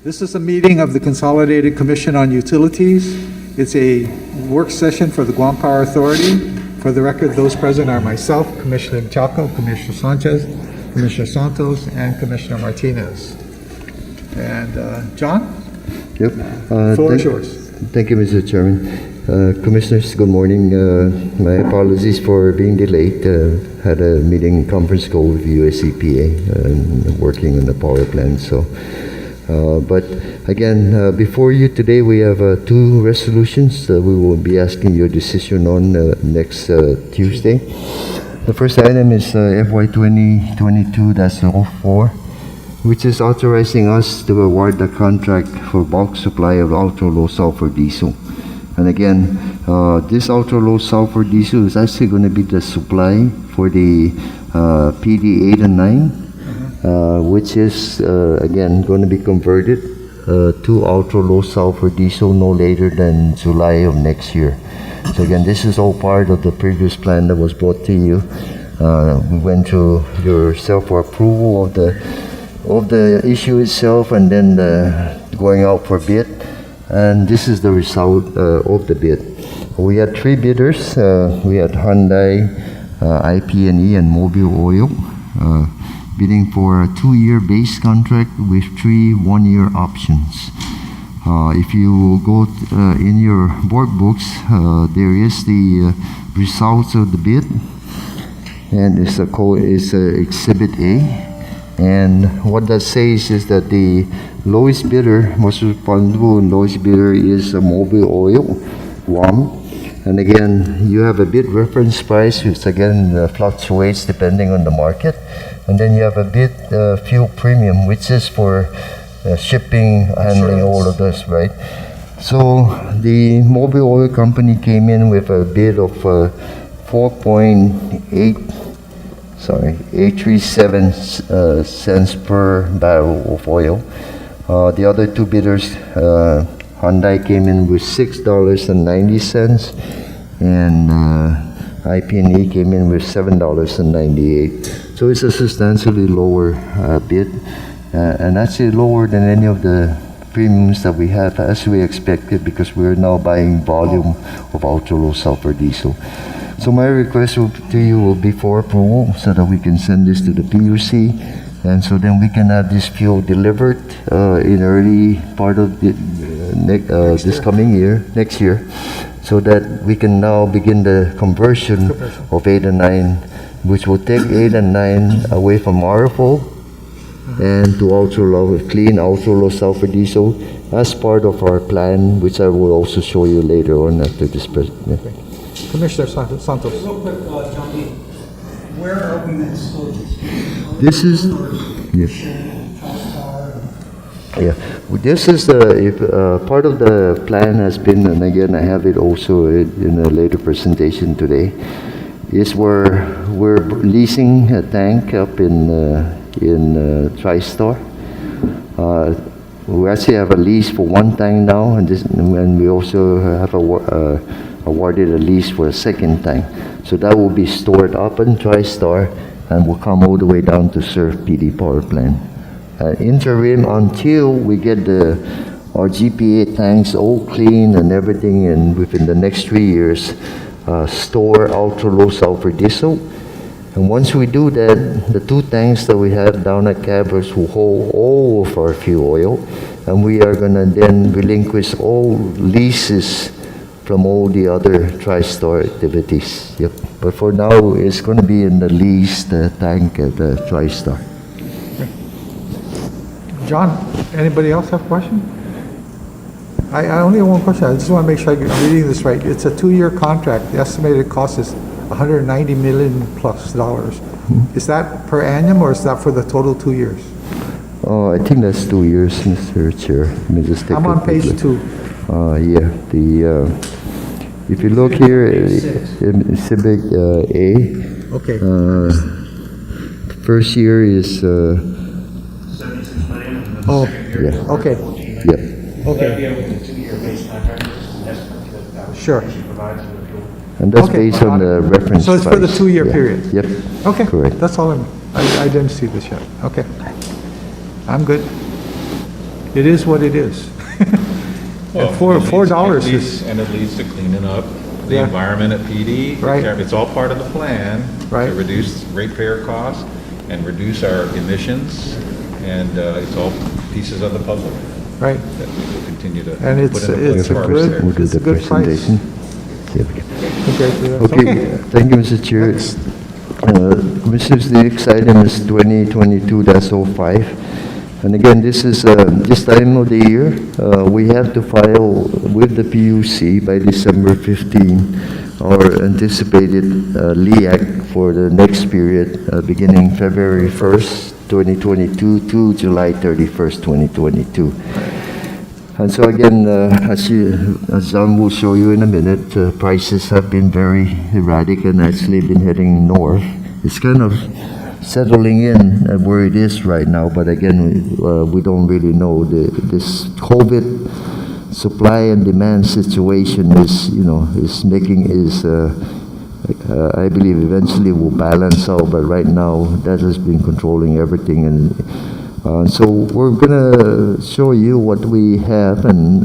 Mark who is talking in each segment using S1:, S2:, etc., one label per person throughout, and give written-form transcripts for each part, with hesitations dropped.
S1: This is a meeting of the Consolidated Commission on Utilities. It's a work session for the Guam Power Authority. For the record, those present are myself, Commissioner Chaco, Commissioner Sanchez, Commissioner Santos, and Commissioner Martinez. And John?
S2: Yep.
S1: Floor is yours.
S2: Thank you, Mr. Chairman. Commissioners, good morning. My apologies for being delayed. Had a meeting conference call with US EPA and working on the power plant. So, but again, before you today, we have two resolutions that we will be asking your decision on next Tuesday. The first item is FY 2022-04, which is authorizing us to award the contract for bulk supply of ultra-low sulfur diesel. And again, this ultra-low sulfur diesel is actually going to be the supply for the PD 8 and 9. Which is again going to be converted to ultra low sulfur diesel no later than July of next year. So again, this is all part of the previous plan that was brought to you. We went through yourself for approval of the issue itself, and then going out for bid. And this is the result of the bid. We had three bidders. We had Hyundai, IP&E, and Mobile Oil. Bidding for a 2-year base contract with 3 1-year options. If you go in your board books, there is the results of the bid, and it's Exhibit A. And what that says is that the lowest bidder, most responsible and lowest bidder is Mobile Oil, Guam. And again, you have a bid reference price, which again fluctuates depending on the market. And then you have a bid fuel premium, which is for shipping, handling, all of this, right? So the Mobile Oil Company came in with a bid of 837 cents per barrel of oil. The other two bidders, Hyundai came in with $6.90, and IP&E came in with $7.98. So it's a substantially lower bid, and actually lower than any of the premiums that we have, as we expected, because we're now buying volume of ultra-low sulfur diesel. So my request to you will be for approval, so that we can send this to the PUC, and so then we can have this fuel delivered in early part of this coming year, next year, so that we can now begin the conversion of 8 and 9, which will take 8 and 9 away from RFO and to clean ultra-low sulfur diesel as part of our plan, which I will also show you later on after this presentation.
S1: Commissioner Santos.
S3: Real quick, John B., where are we next?
S2: This is, yes. Yeah, this is part of the plan has been, and again I have it also in a later presentation today, is we're leasing a tank up in TriStar. We actually have a lease for one tank now, and we also have awarded a lease for a second tank. So that will be stored up in TriStar and will come all the way down to Surf PD power plant. Interim until we get our GPA tanks all clean and everything, and within the next 3 years, store ultra low sulfur diesel. And once we do that, the 2 tanks that we have down at Cabras will hold all of our fuel oil, and we are going to then relinquish all leases from all the other TriStar activities. Yep. But for now, it's going to be in the leased tank at TriStar.
S1: John, anybody else have a question? I only have one question. I just want to make sure I'm reading this right. It's a 2-year contract. The estimated cost is $190 million plus dollars. Is that per annum, or is that for the total 2 years?
S2: Oh, I think that's 2 years, Mr. Chair. Let me just take
S1: I'm on page 2.
S2: Yeah, if you look here, Exhibit A.
S1: Okay.
S2: First year is.
S3: 76 million.
S1: Oh,
S2: yeah.
S1: okay.
S2: Yep.
S1: Okay.
S3: That'd be a 2-year base contract.
S1: Sure.
S2: And that's
S1: Okay.
S2: based on the reference
S1: So it's for the
S2: price.
S1: 2-year
S2: Yeah.
S1: period?
S2: Yep.
S1: Okay.
S2: Correct.
S1: That's all I didn't see this yet. Okay. I'm good. it is what it is.
S4: Well,
S1: And $4
S4: it
S1: is,
S4: leads to cleaning up the
S1: Yeah.
S4: environment at PD.
S1: Right.
S4: It's all part of the plan
S1: Right.
S4: to reduce ratepayer costs and reduce our emissions, and it's all pieces of the puzzle
S1: right,
S4: that we will continue to
S1: and it's
S4: put into
S1: a
S4: place.
S1: good,
S2: We'll do
S1: it's a
S2: the
S1: good price.
S2: presentation.
S1: compared to that.
S2: Okay, thank you, Mr. Chair. Commissioners, the next item is 2022-05. And again, this is, this time of the year, we have to file with the PUC by December 15 our anticipated LEAC for the next period, beginning February 1st, 2022 to July 31st, 2022. And so again, as John will show you in a minute, prices have been very erratic and actually been heading north. It's kind of settling in at where it is right now, but again, we don't really know. This COVID supply and demand situation is, I believe eventually will balance out, but right now that has been controlling everything. And so we're gonna show you what we have and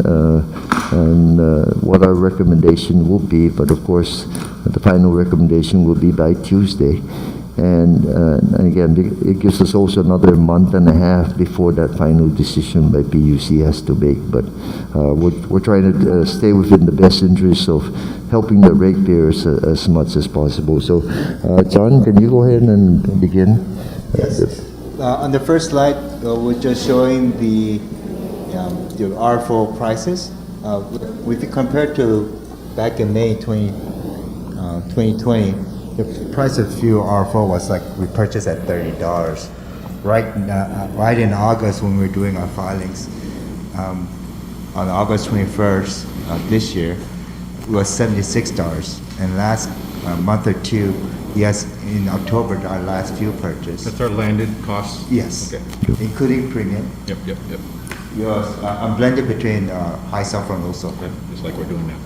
S2: what our recommendation will be, but of course, the final recommendation will be by Tuesday. And again, it gives us also another month and a half before that final decision by PUC has to make. But we're trying to stay within the best interest of helping the ratepayers as much as possible. So, John, can you go ahead and begin?
S5: Yes. On the first slide, we're just showing the R4 prices. If you compare to back in May 2020, the price of fuel R4 was like we purchased at $30. Right in August when we were doing our filings, on August 21st this year, it was $76. And last month or two, yes, in October, our last fuel purchase.
S4: That's our landed costs?
S5: Yes,
S4: Okay.
S5: including premium.
S4: Yep.
S5: It was blended between high sulfur and low sulfur.
S4: Just like we're doing now.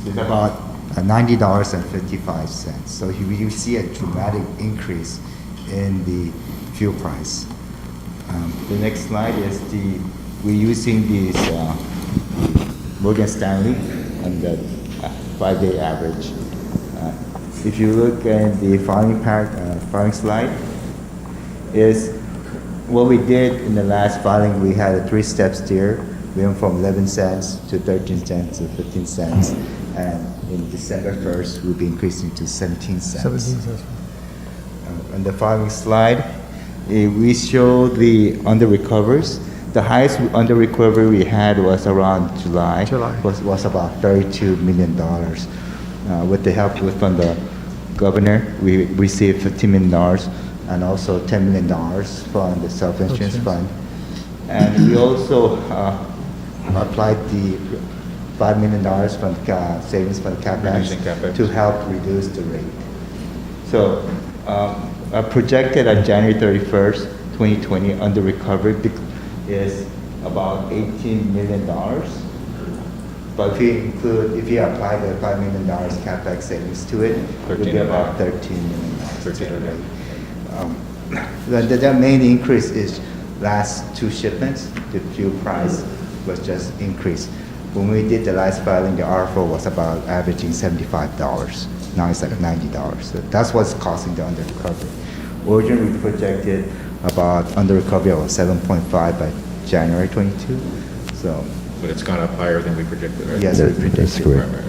S5: It's about $90.55. So you see a dramatic increase in the fuel price. The next slide is we're using this Morgan Stanley on the 5-day average. If you look at the following slide, is what we did in the last filing. We had a 3-step steer. We went from 11 cents to 13 cents to 15 cents. And in December 1st, we'll be increasing to 17 cents.
S1: 17 cents.
S5: On the following slide, we show the under recovers. The highest under recovery we had was around July. Was about $32 million. With the help from the governor, we received $15 million and also $10 million from the self-insurance fund. And we also applied the $5 million from savings from
S4: Reducing CapEx.
S5: to help reduce the rate. So projected on January 31st, 2020, under recovery is about $18 million. But if you apply the $5 million CapEx savings to it, it will be about $13 million.
S4: 13.
S5: The main increase is last 2 shipments. The fuel price was just increased. When we did the last filing, the R4 was about averaging $75. Now it's like $90. So that's what's causing the under recovery. Originally, we projected about under recovery of 7.5 by January 22. So
S4: But it's gone up higher than we predicted, right?
S5: yes, we predicted.
S2: That's correct.
S4: Right.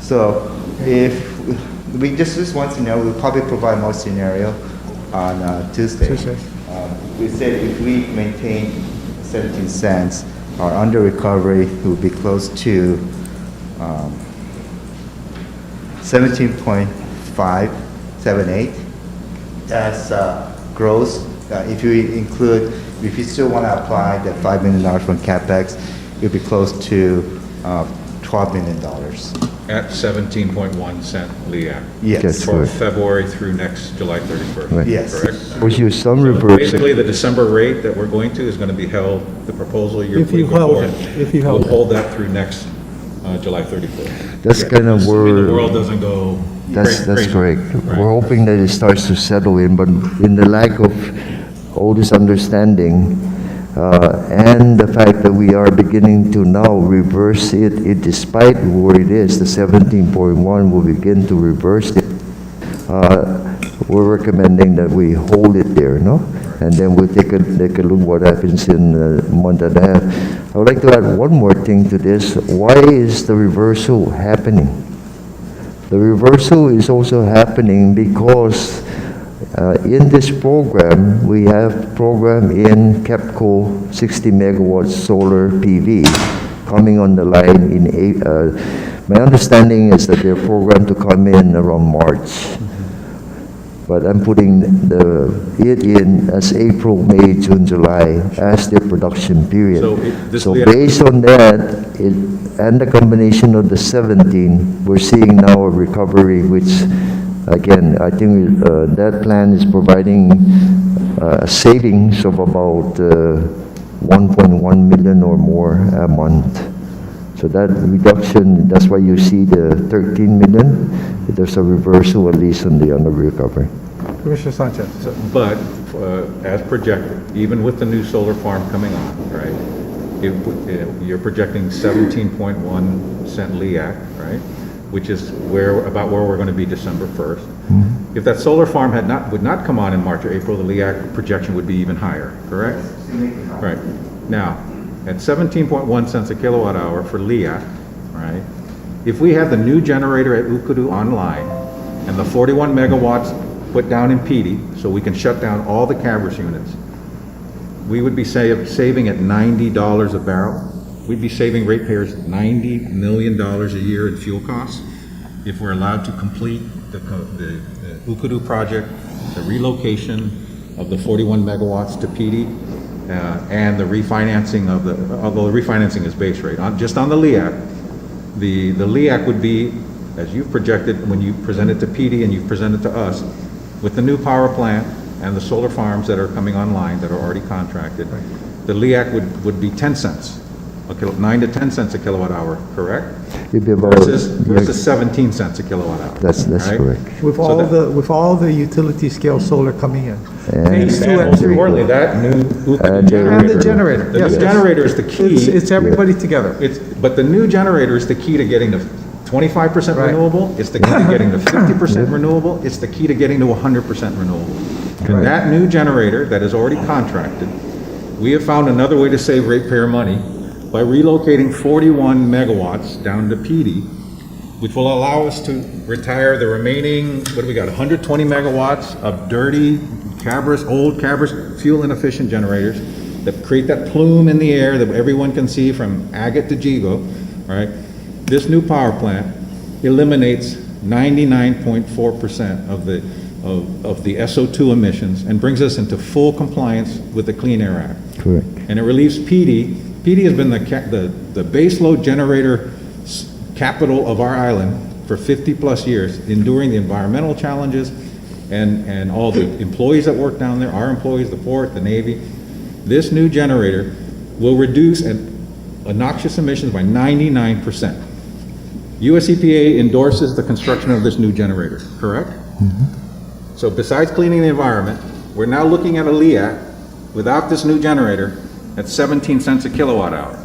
S5: So if we just want to know, we'll probably provide more scenario on Tuesday. We said if we maintain 17 cents, our under recovery will be close to 17.578. That's gross. If you still want to apply the $5 million from CapEx, it'll be close to $12 million.
S4: At 17.1 cent LEAC.
S5: Yes.
S2: Yes.
S4: For
S2: Correct.
S4: February through next July 31st.
S2: Right.
S5: Yes.
S4: Correct?
S2: Was you some
S4: So
S2: reverse?
S4: basically, the December rate that we're going to is going to be held, the proposal you're
S1: If you
S4: putting
S1: held
S4: forward.
S1: it, if you held
S4: We'll
S1: it.
S4: hold that through next July 31st.
S2: That's kind of
S4: I mean,
S2: where.
S4: the world doesn't go
S2: That's
S4: crazy.
S2: correct.
S4: Right.
S2: We're hoping that it starts to settle in, but in the lack of all this understanding, and the fact that we are beginning to now reverse it despite where it is, the 17.1 will begin to reverse it. We're recommending that we hold it there, no? And then we'll take a look what happens in a month and a half. I would like to add one more thing to this. Why is the reversal happening? The reversal is also happening because in this program, we have program in KEPCO 60 megawatts solar PV coming on the line in my understanding is that they're programmed to come in around March. But I'm putting it in as April, May, June, July as their production period.
S4: So
S2: Based on that, and the combination of the 17, we're seeing now a recovery, which again, I think that plan is providing savings of about 1.1 million or more a month. So that reduction, that's why you see the 13 million. There's a reversal at least on the recovery.
S1: Commissioner Sanchez.
S4: But as projected, even with the new solar farm coming on, right, you're projecting 17.1 cent LEAC, right, which is about where we're going to be December 1st. Mm-hmm. If that solar farm would not come on in March or April, the LEAC projection would be even higher, correct? Right. Now, at 17.1 cents a kilowatt hour for LEAC, right, if we had the new generator at Ukudu online and the 41 megawatts put down in PD so we can shut down all the Cabras units, we would be saving at $90 a barrel. We'd be saving ratepayers $90 million a year in fuel costs if we're allowed to complete the Ukudu project, the relocation of the 41 megawatts to PD, and the refinancing of although the refinancing is base rate, just on the LEAC, the LEAC would be, as you've projected when you present it to PD and you've presented to us, with the new power plant and the solar farms that are coming online that are already contracted, the LEAC would be 10 cents, 9 to 10 cents a kilowatt hour, correct?
S2: It'd be about,
S4: versus 17 cents a kilowatt hour.
S2: That's
S4: right?
S2: correct.
S1: With all the utility scale solar coming in.
S2: And
S1: Phase 2
S4: And
S1: and
S4: most
S1: 3.
S4: importantly, that new
S2: And
S1: And the generator.
S4: The
S1: Yes,
S4: new
S1: yes.
S4: generator is the key.
S1: It's everybody together.
S4: But the new generator is the key to getting to 25%
S1: Right.
S4: renewable. It's the key to getting to 50% renewable. It's the key to getting to 100% renewable. And that new generator that is already contracted, we have found another way to save ratepayer money by relocating 41 megawatts down to PD, which will allow us to retire the remaining, what do we got, 120 megawatts of dirty old Cabras fuel inefficient generators that create that plume in the air that everyone can see from Agate to Jigo, right? This new power plant eliminates 99.4% of the SO2 emissions and brings us into full compliance with the Clean Air Act.
S2: correct.
S4: And it relieves PD. PD has been the baseload generator capital of our island for 50 plus years, enduring the environmental challenges and all the employees that work down there, our employees, the port, the Navy. This new generator will reduce noxious emissions by 99%. US EPA endorses the construction of this new generator, correct? Mm-hmm. So besides cleaning the environment, we're now looking at a LEAC without this new generator at 17 cents a kilowatt hour.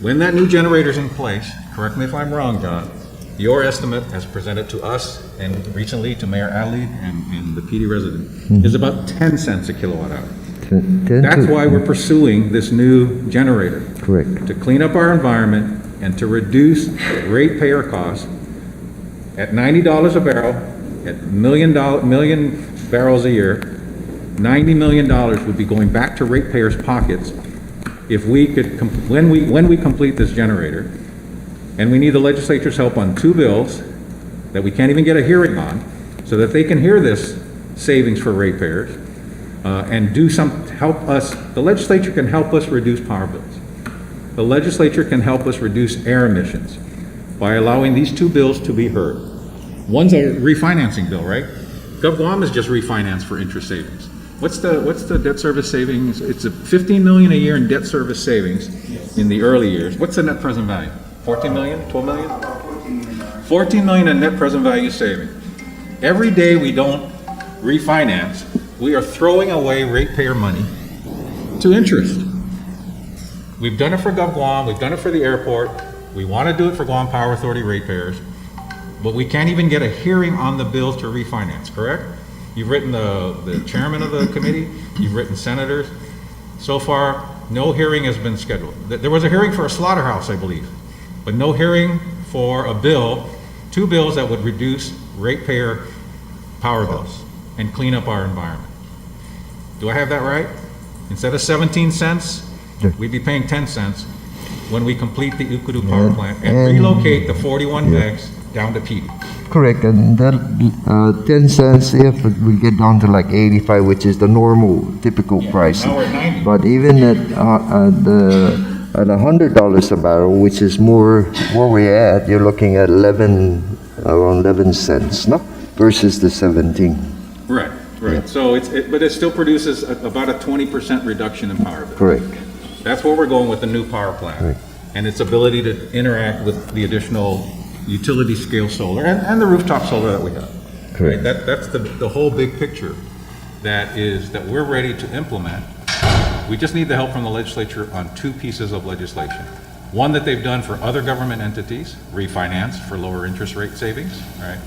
S4: When that new generator is in place, correct me if I'm wrong, John, your estimate as presented to us and recently to Mayor Ali and the PD resident is about 10 cents a kilowatt hour. That's why we're pursuing this new generator.
S2: Correct.
S4: To clean up our environment and to reduce ratepayer costs at $90 a barrel, at million barrels a year. $90 million would be going back to ratepayers' pockets if we could, when we complete this generator. And we need the legislature's help on 2 bills that we can't even get a hearing on, so that they can hear this savings for ratepayers and help us. The legislature can help us reduce power bills. The legislature can help us reduce air emissions by allowing these 2 bills to be heard. One's a refinancing bill, right? Gov Guam is just refinanced for interest savings. What's the debt service savings? It's a $15 million a year in debt service savings in the early years. What's the net present value? 14 million? 12 million? 14 million in net present value saving. Every day we don't refinance, we are throwing away ratepayer money to interest. We've done it for GovGuam, we've done it for the airport, we want to do it for Guam Power Authority ratepayers, but we can't even get a hearing on the bill to refinance, correct? You've written the chairman of the committee, you've written senators. So far, no hearing has been scheduled. There was a hearing for a slaughterhouse, I believe, but no hearing for a bill, two bills that would reduce ratepayer power bills and clean up our environment. Do I have that right? Instead of 17 cents, we'd be paying 10 cents when we complete the Ukudu power plant and relocate the 41 megs down to PD.
S2: Correct, and that 10 cents if we get down to like 85, which is the normal, typical price.
S4: Now we're at 90.
S2: But even at $100 a barrel, which is more where we're at, you're looking at around 11 cents, no? Versus the 17.
S4: Right.
S2: Yeah.
S4: So but it still produces about a 20% reduction in power bill.
S2: Correct.
S4: That's where we're going with the new power plant
S2: Right.
S4: and its ability to interact with the additional utility scale solar and the rooftop solar that we have.
S2: Correct.
S4: Right? That's the whole big picture that we're ready to implement. We just need the help from the legislature on two pieces of legislation. One that they've done for other government entities, refinance for lower interest rate savings, right?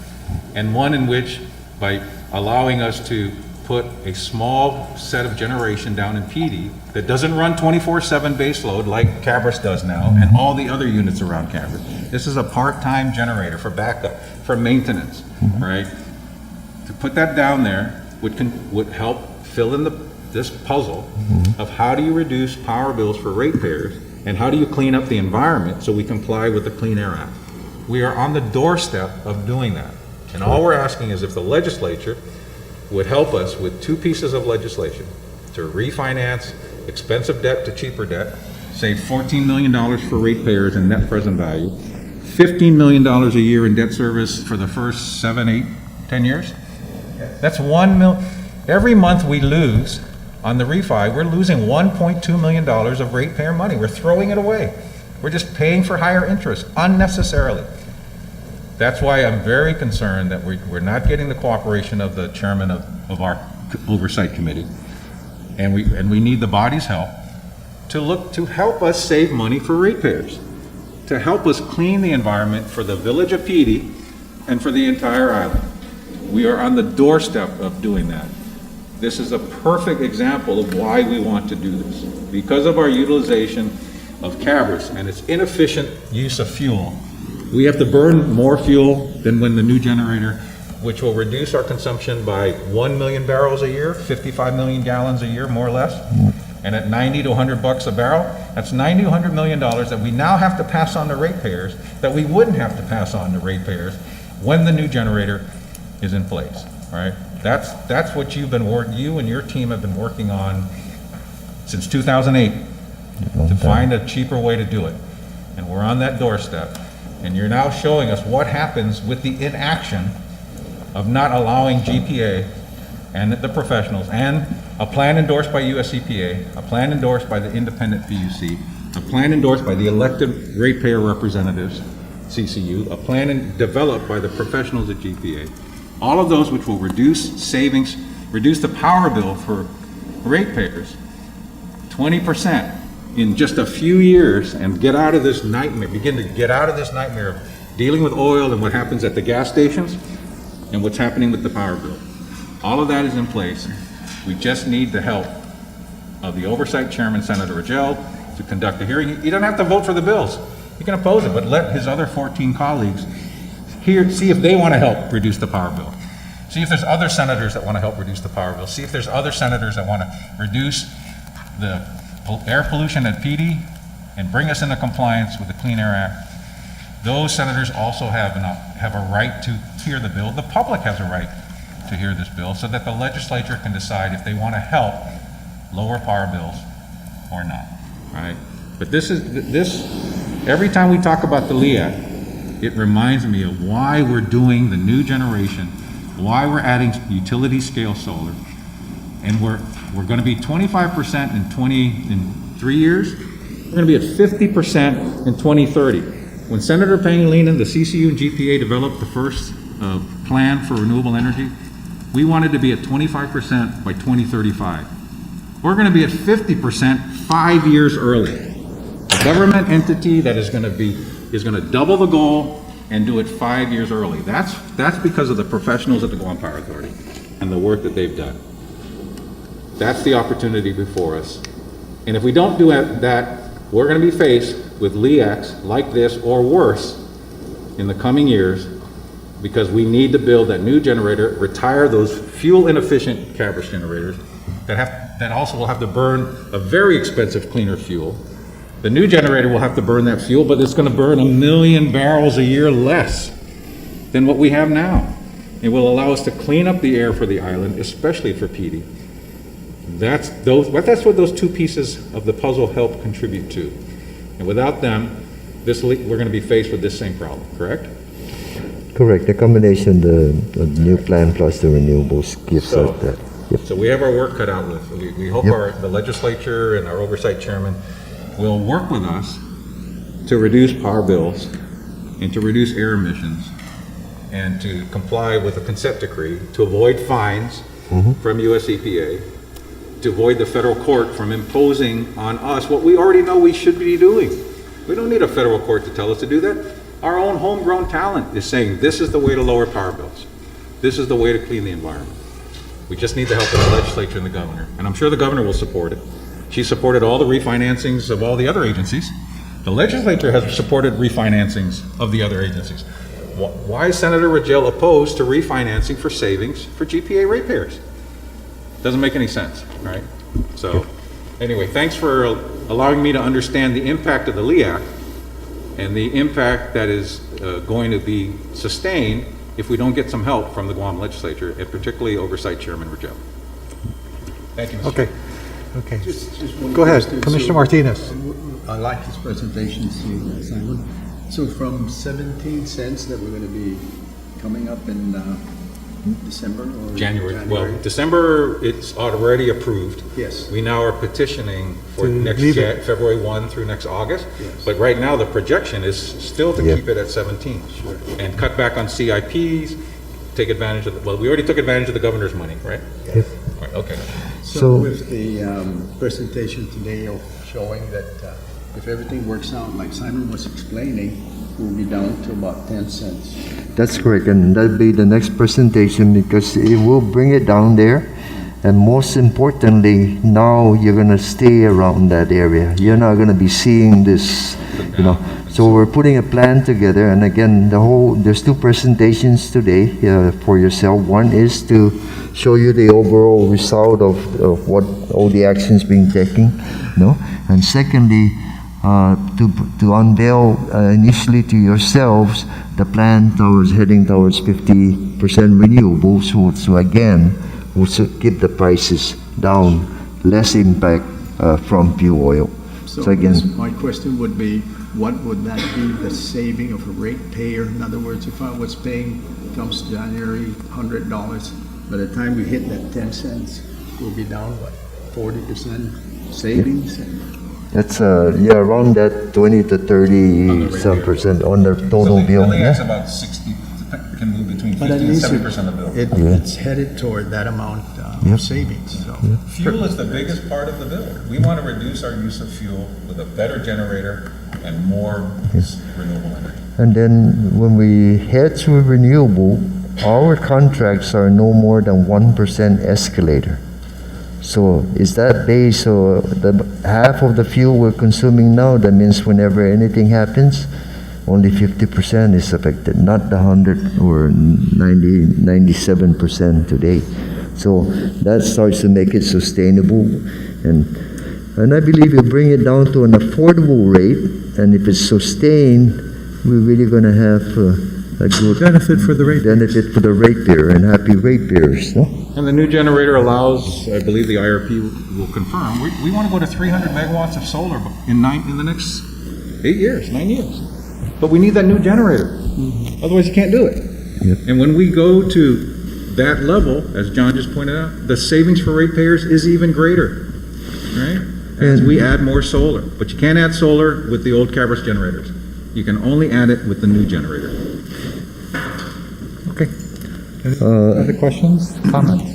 S4: And one in which, by allowing us to put a small set of generation down in PD that doesn't run 24/7 base load like Cabris does now and all the other units around Cabris. This is a part-time generator for backup, for maintenance, right? To put that down there would help fill in this puzzle of how do you reduce power bills for ratepayers and how do you clean up the environment so we comply with the Clean Air Act. We are on the doorstep of doing that. And all we're asking is if the legislature would help us with two pieces of legislation to refinance expensive debt to cheaper debt, save $14 million for ratepayers in net present value, $15 million a year in debt service for the first 7, 8, 10 years. That's $1 million. Every month we lose on the refi, we're losing $1.2 million of ratepayer money. We're throwing it away. We're just paying for higher interest unnecessarily. That's why I'm very concerned that we're not getting the cooperation of the chairman of our oversight committee. And we need the body's help to help us save money for ratepayers, to help us clean the environment for the village of Petey and for the entire island. We are on the doorstep of doing that. This is a perfect example of why we want to do this. Because of our utilization of Cabris and its inefficient use of fuel, we have to burn more fuel than when the new generator, which will reduce our consumption by 1 million barrels a year, 55 million gallons a year, more or less. And at 90 to 100 bucks a barrel, that's $90 to $100 million that we now have to pass on to ratepayers that we wouldn't have to pass on to ratepayers when the new generator is in place, right? That's what you and your team have been working on since 2008 to find a cheaper way to do it. And we're on that doorstep. And you're now showing us what happens with the inaction of not allowing GPA and the professionals and a plan endorsed by US EPA, a plan endorsed by the independent PUC, a plan endorsed by the elected ratepayer representatives, CCU, a plan developed by the professionals at GPA. All of those which will reduce savings, reduce the power bill for ratepayers 20%. In just a few years and get out of this nightmare, begin to get out of this nightmare of dealing with oil and what happens at the gas stations and what's happening with the power bill. All of that is in place. We just need the help of the oversight chairman, Senator Rogel, to conduct a hearing. You don't have to vote for the bills. You can oppose it, but let his other 14 colleagues see if they want to help reduce the power bill. See if there's other senators that want to help reduce the power bill. See if there's other senators that want to reduce the air pollution at PD and bring us into compliance with the Clean Air Act. Those senators also have a right to hear the bill. The public has a right to hear this bill so that the legislature can decide if they want to help lower power bills or not, right? But every time we talk about the LEAC, it reminds me of why we're doing the new generation, why we're adding utility scale solar, and we're going to be 25% in 3 years. We're going to be at 50% in 2030. When Senator Pangilinan, the CCU and GPA developed the first plan for renewable energy, we wanted to be at 25% by 2035. we're gonna be at 50% 5 years early. A government entity that is gonna double the goal and do it 5 years early. That's because of the professionals at the Guam Power Authority and the work that they've done. That's the opportunity before us. And if we don't do that, we're gonna be faced with LEACs like this or worse in the coming years, because we need to build that new generator, retire those fuel inefficient Cabrous generators that also will have to burn a very expensive cleaner fuel. The new generator will have to burn that fuel, but it's gonna burn 1 million barrels a year less than what we have now. It will allow us to clean up the air for the island, especially for PD. That's what those two pieces of the puzzle help contribute to. And without them, we're gonna be faced with this same problem, correct?
S2: Correct. The combination, the new plan plus the renewables gives us that. Yep.
S4: So we have our work cut out with. We hope
S2: Yep.
S4: the legislature and our oversight chairman will work with us to reduce power bills and to reduce air emissions and to comply with the consent decree, to avoid fines from US EPA, to avoid the federal court from imposing on us what we already know we should be doing. We don't need a federal court to tell us to do that. Our own homegrown talent is saying this is the way to lower power bills. This is the way to clean the environment. We just need the help of the legislature and the governor. And I'm sure the governor will support it. She supported all the refinancings of all the other agencies. The legislature has supported refinancings of the other agencies. Why is Senator Rajel opposed to refinancing for savings for GPA ratepayers? Doesn't make any sense, right? So anyway, thanks for allowing me to understand the impact of the LEAC and the impact that is going to be sustained if we don't get some help from the Guam legislature, and particularly Oversight Chairman Rajel. Thank you, Mr.
S1: Okay,
S4: Chairman.
S1: okay.
S3: Just one
S1: Go ahead,
S3: question.
S1: Commissioner
S3: So,
S1: Martinez.
S3: I like his presentation, too, Simon. So from 17 cents that we're going to be coming up in December or
S4: January. Well, December, it's already approved.
S3: Yes.
S4: We now are petitioning for
S1: To
S4: next
S1: leave it.
S4: February 1 through next August.
S3: Yes.
S4: But right now, the projection is still to
S2: Yeah.
S4: keep it at 17. Sure. And cut back on CIPs, take advantage of, we already took advantage of the governor's money, right?
S2: Yes.
S4: Right, okay.
S3: So
S2: So-
S3: with the presentation today of showing that if everything works out like Simon was explaining, we'll be down to about 10 cents.
S2: That's correct, and that'll be the next presentation because it will bring it down there. And most importantly, now you're gonna stay around that area. You're not gonna be seeing this, you know. So we're putting a plan together, and again, there's two presentations today for yourself. One is to show you the overall result of what all the actions being taken, no? And secondly, to unveil initially to yourselves the plan towards heading towards 50% renewables, so again, will keep the prices down, less impact from fuel oil.
S3: So
S2: again,
S3: my question would be, what would that be, the saving of a ratepayer? In other words, if I was paying, comes January, $100, by the time we hit that 10 cents, we'll be down, what, 40% savings?
S2: that's around that 20 to 30 some percent on the total bill. Yeah.
S4: about 60, can move between
S3: But at least
S4: of the bill.
S3: it's headed toward that amount
S2: Yep.
S3: of savings, so.
S4: Fuel is the biggest part of the bill. We want to reduce our use of fuel with a better generator and more renewable energy.
S2: And then when we head to renewable, our contracts are no more than 1% escalator. So is that based, so the half of the fuel we're consuming now, that means whenever anything happens, only 50% is affected, not the 100 or 90, 97% today. So that starts to make it sustainable, and I believe you bring it down to an affordable rate, and if it's sustained, we're really going to have a good
S1: Benefit for the ratepayers.
S2: benefit for the ratepayer and happy ratepayers, no?
S4: And the new generator allows, I believe the IRP will confirm, we want to go to 300 megawatts of solar in the next 9 years. But we need that new generator. Otherwise, you can't do it.
S2: Yep.
S4: And when we go to that level, as John just pointed out, the savings for ratepayers is even greater, right? As
S2: And-
S4: we add more solar. But you can't add solar with the old Cabrous generators. You can only add it with the new generator.
S1: Okay. Any other questions, comments?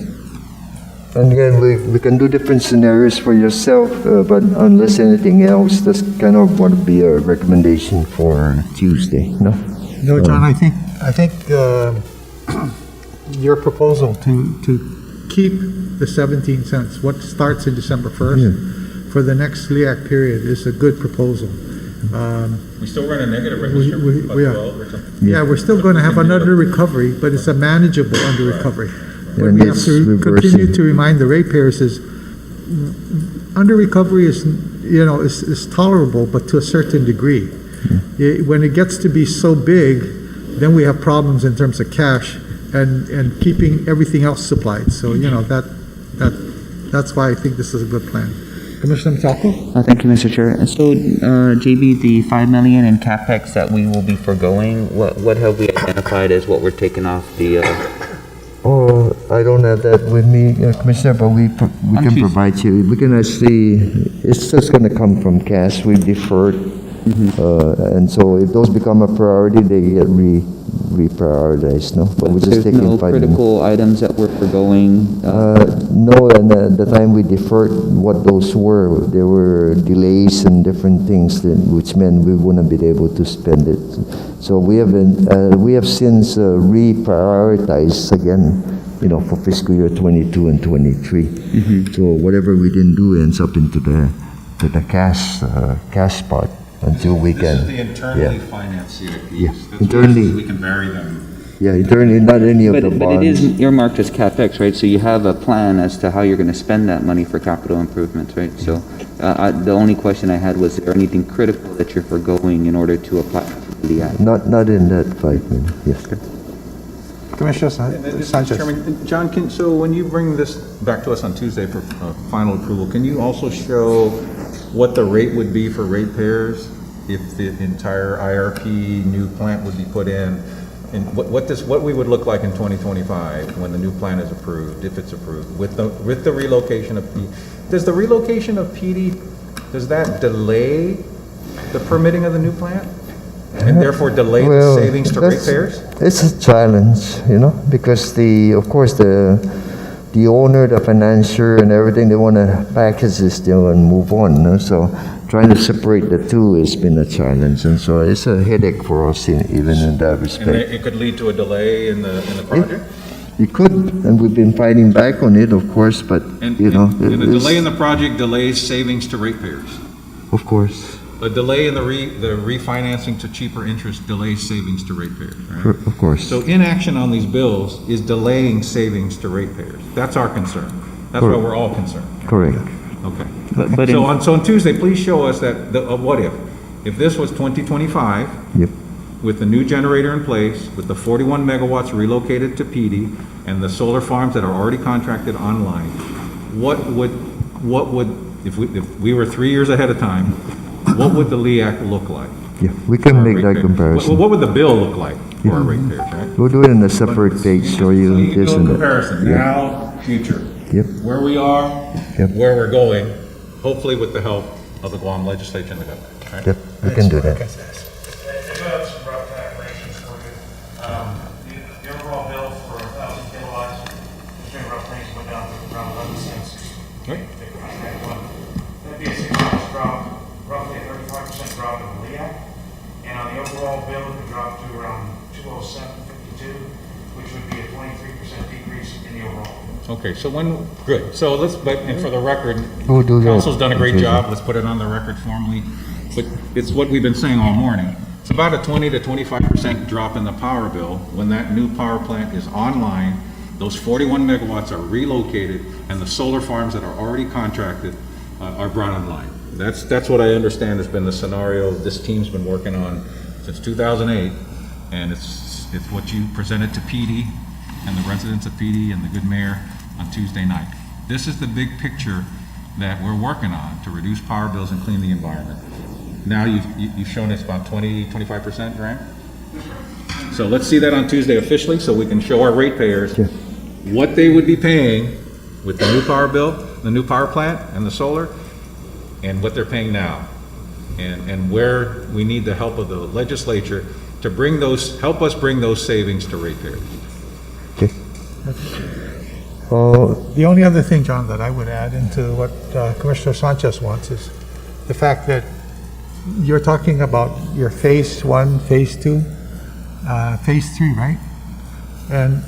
S2: And again, we can do different scenarios for yourself, but unless anything else, that's kind of what would be a recommendation for Tuesday, no?
S1: No, John, I think your proposal to keep the 17 cents, what starts in December 1st, for the next LEAC period is a good proposal.
S4: We still run a negative register, about 12 or something.
S1: Yeah, we're still going to have an under recovery, but it's a manageable under recovery. What
S2: And
S1: we have
S2: it's
S1: to
S2: reversing.
S1: continue to remind the ratepayers is under recovery is tolerable, but to a certain degree. When it gets to be so big, then we have problems in terms of cash and keeping everything else supplied. So, that's why I think this is a good plan. Commissioner Machado?
S6: Thank you, Mr. Chair. So, JB, the 5 million in capex that we will be foregoing, what have we identified as what we're taking off the?
S2: Oh, I don't have that with me, Commissioner, but we can
S6: Tuesday.
S2: provide you. We can actually, it's just going to come from cash. We deferred. And so if those become a priority, they get reprioritized, no? But we're just
S6: There's
S2: taking
S6: no
S2: 5 million.
S6: critical items that we're foregoing.
S2: No, and at the time we deferred what those were, there were delays and different things which meant we wouldn't be able to spend it. So we have since reprioritized again, for fiscal year 22 and 23. So whatever we didn't do ends up into the cash part until we
S4: This is
S2: can.
S4: the internally financed CIPs.
S2: Yeah,
S4: That's
S2: internally.
S4: We can vary them.
S2: Yeah, internally, not any of the
S6: But
S2: bonds.
S6: it is earmarked as capex, right? So you have a plan as to how you're going to spend that money for capital improvements, right? So the only question I had was, is there anything critical that you're foregoing in order to apply to the act?
S2: Not in that 5 million, yes.
S1: Commissioner
S4: And then, Mr.
S1: Sanchez?
S4: Chairman, John, so when you bring this back to us on Tuesday for final approval, can you also show what the rate would be for ratepayers if the entire IRP new plant would be put in? And what we would look like in 2025 when the new plan is approved, if it's approved, with the relocation of PD? Does the relocation of PD, does that delay the permitting of the new plant? And therefore delay the savings to ratepayers?
S2: It's a challenge, because of course the owner, the financier and everything, they want to package this deal and move on. So trying to separate the two has been a challenge, and so it's a headache for us even in that
S4: And
S2: respect.
S4: it could lead to a delay in the project?
S2: It could, and we've been fighting back on it, of course, but,
S4: And
S2: it
S4: a delay
S2: is-
S4: in the project delays savings to ratepayers.
S2: Of course,
S4: A delay in the refinancing to cheaper interest delays savings to ratepayers, right?
S2: of course.
S4: So inaction on these bills is delaying savings to ratepayers. That's our concern. That's why
S2: Correct.
S4: we're all concerned.
S2: Correct.
S4: Okay.
S6: But
S4: So on Tuesday, please show us that, what if this was 2025,
S2: Yep.
S4: with the new generator in place, with the 41 megawatts relocated to PD, and the solar farms that are already contracted online, what would, if we were 3 years ahead of time, what would the LEAC look like?
S2: Yeah, we can make that comparison.
S4: What would the bill look like for our ratepayers, right?
S2: We'll do it in a separate page, show
S4: So
S2: you
S4: you can
S2: this
S4: do a
S2: and that.
S4: comparison,
S2: Yeah.
S4: now, future.
S2: Yep.
S4: Where we are,
S2: Yep.
S4: where we're going, hopefully with the help of the Guam legislature and the government, right?
S2: Yep, we can do that.
S7: I do have some rough calculations for you. The overall bill for 1,000 kilowatts, between rough range went down to around 11 cents.
S4: Right.
S7: That'd be a 6 cents drop, roughly a 35% drop in the LEAC. And on the overall bill, it would drop to around 207.52, which would be a 23% decrease in the overall bill.
S4: Okay, so good, so and for the record,
S2: We'll do that.
S4: council's done a great
S2: Okay.
S4: job, let's put it on the record formally, but it's what we've been saying all morning. It's about a 20 to 25% drop in the power bill when that new power plant is online, those 41 megawatts are relocated, and the solar farms that are already contracted are brought online. That's what I understand has been the scenario this team's been working on since 2008, and it's what you presented to PD and the residents of PD and the good mayor on Tuesday night. This is the big picture that we're working on to reduce power bills and clean the environment. Now you've shown us about 20-25% grant. So let's see that on Tuesday officially, so we can show our ratepayers what they would be paying with the new power bill, the new power plant, and the solar, and what they're paying now, and where we need the help of the legislature to help us bring those savings to ratepayers.
S2: Okay.
S1: The only other thing, John, that I would add into what Commissioner Sanchez wants is the fact that you're talking about your phase 1, phase 2, phase 3, right? And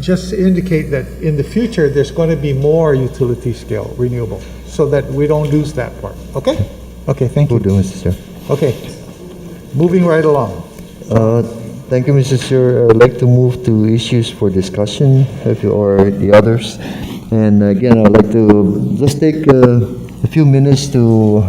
S1: just indicate that in the future, there's going to be more utility scale renewable, so that we don't lose that part, okay? Okay, thank you.
S2: Will do, Mr. Chair.
S1: Okay, moving right along.
S2: Thank you, Mr. Chair. I'd like to move to issues for discussion, if you or the others. And again, I'd like to just take a few minutes to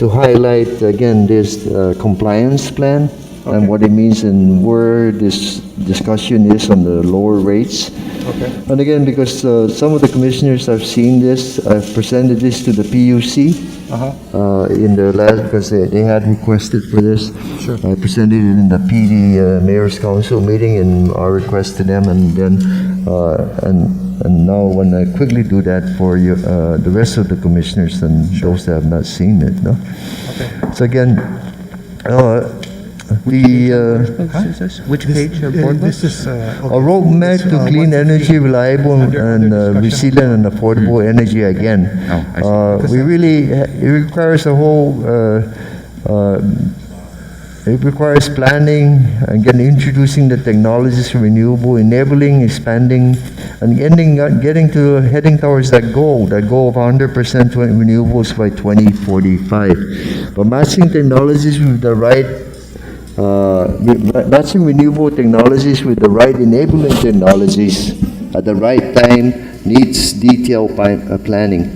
S2: highlight again this compliance plan and what it means and where this discussion is on the lower rates.
S1: Okay.
S2: And again, because some of the commissioners have seen this, I've presented this to the PUC in the last, because they had requested for this.
S1: Sure.
S2: I presented it in the PD Mayor's Council meeting and our request to them, and then and now when I quickly do that for you, the rest of the commissioners and those that have not seen it. No?
S1: Okay.
S2: So again,
S6: Which page of board
S1: This is
S2: a roadmap to clean
S1: 158.
S2: energy, reliable and
S1: discussion.
S2: resilient and affordable energy again. We really, it requires a whole, it requires planning, again, introducing the technologies for renewable, enabling, expanding, and heading towards that goal of 100% renewables by 2045. But matching technologies with the right matching renewable technologies with the right enabling technologies at the right time needs detailed planning.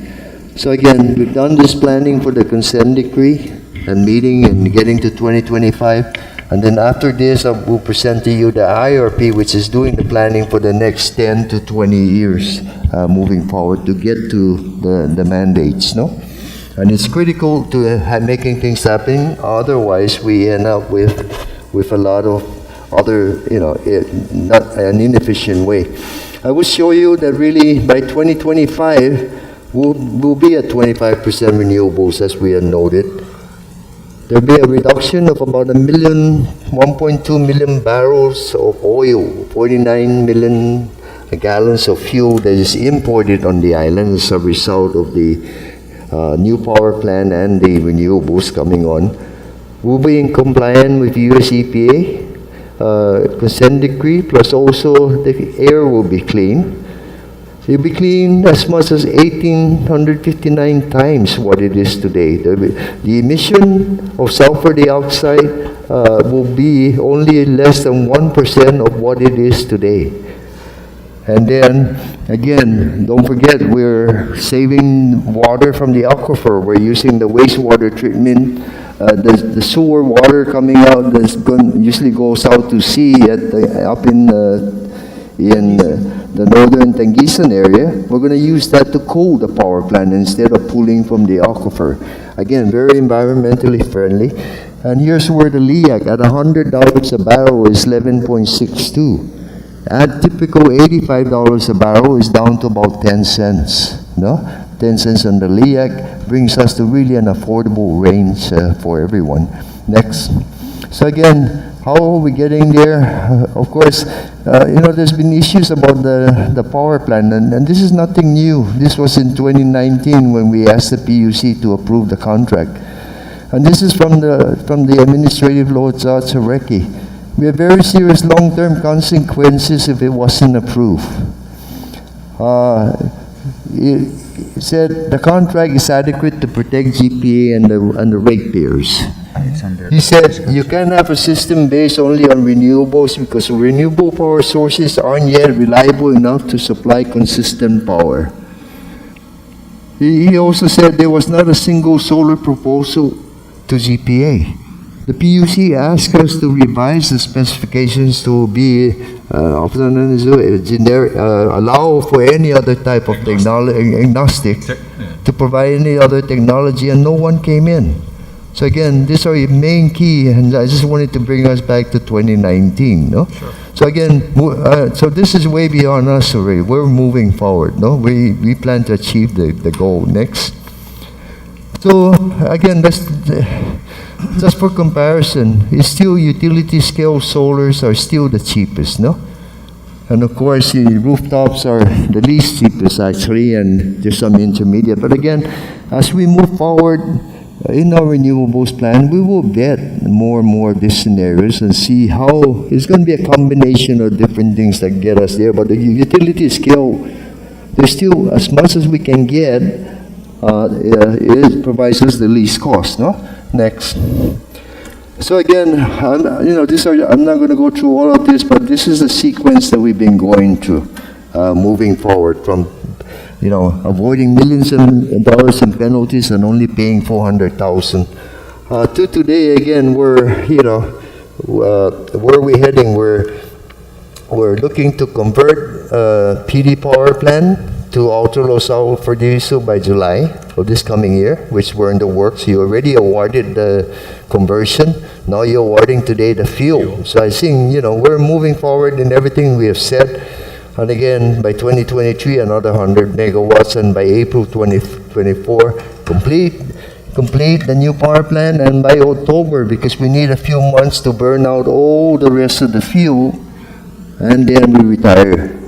S2: So again, we've done this planning for the consent decree and meeting and getting to 2025. And then after this, we'll present to you the IRP, which is doing the planning for the next 10 to 20 years moving forward to get to the mandates, no? And it's critical to making things happen. Otherwise, we end up with a lot of other, not an inefficient way. I will show you that really by 2025, we'll be at 25% renewables, as we had noted. There'll be a reduction of about 1.2 million barrels of oil, 49 million gallons of fuel that is imported on the island as a result of the new power plant and the renewables coming on. We'll be in compliance with US EPA consent decree, plus also the air will be clean. It'll be clean as much as 1,859 times what it is today. The emission of sulfur dioxide will be only less than 1% of what it is today. And then, again, don't forget, we're saving water from the aquifer. We're using the wastewater treatment. The sewer water coming out usually goes out to sea up in the northern Tengisan area. We're going to use that to cool the power plant instead of pulling from the aquifer. Again, very environmentally friendly. And here's where the LEAC at $100 a barrel is 11.62. At typical $85 a barrel is down to about 10 cents. No? 10 cents on the LEAC brings us to really an affordable range for everyone. Next. So again, how are we getting there? Of course, there's been issues about the power plant, and this is nothing new. This was in 2019 when we asked the PUC to approve the contract. And this is from the administrative law judge Hareki. We have very serious long-term consequences if it wasn't approved. It said the contract is adequate to protect GPA and the ratepayers. He said you can't have a system based only on renewables because renewable power sources aren't yet reliable enough to supply consistent power. He also said there was not a single solar proposal to GPA. The PUC asked us to revise the specifications to be generic, allow for any other type of technology, agnostic, to provide any other technology, and no one came in. So again, these are the main key, and I just wanted to bring us back to 2019, no? Sure. So again, so this is way beyond us already. We're moving forward, no? We plan to achieve the goal. Next. So again, that's just for comparison, it's still utility scale solars are still the cheapest, no? And of course, the rooftops are the least cheapest actually, and there's some intermediate. But again, as we move forward in our renewables plan, we will get more and more of these scenarios and see how it's going to be a combination of different things that get us there. But the utility scale, there's still as much as we can get. It provides us the least cost. No, next. So again, I'm not going to go through all of this, but this is the sequence that we've been going through, moving forward from, avoiding millions of dollars in penalties and only paying $400,000. To today, again, where are we heading? We're looking to convert PD power plant to ultra-low sulfur diesel by July of this coming year, which were in the works. You already awarded the conversion. Now you're awarding today the fuel. So I think, we're moving forward in everything we have said. And again, by 2023, another 100 megawatts, and by April 2024, complete the new power plant, and by October, because we need a few months to burn out all the rest of the fuel, and then we retire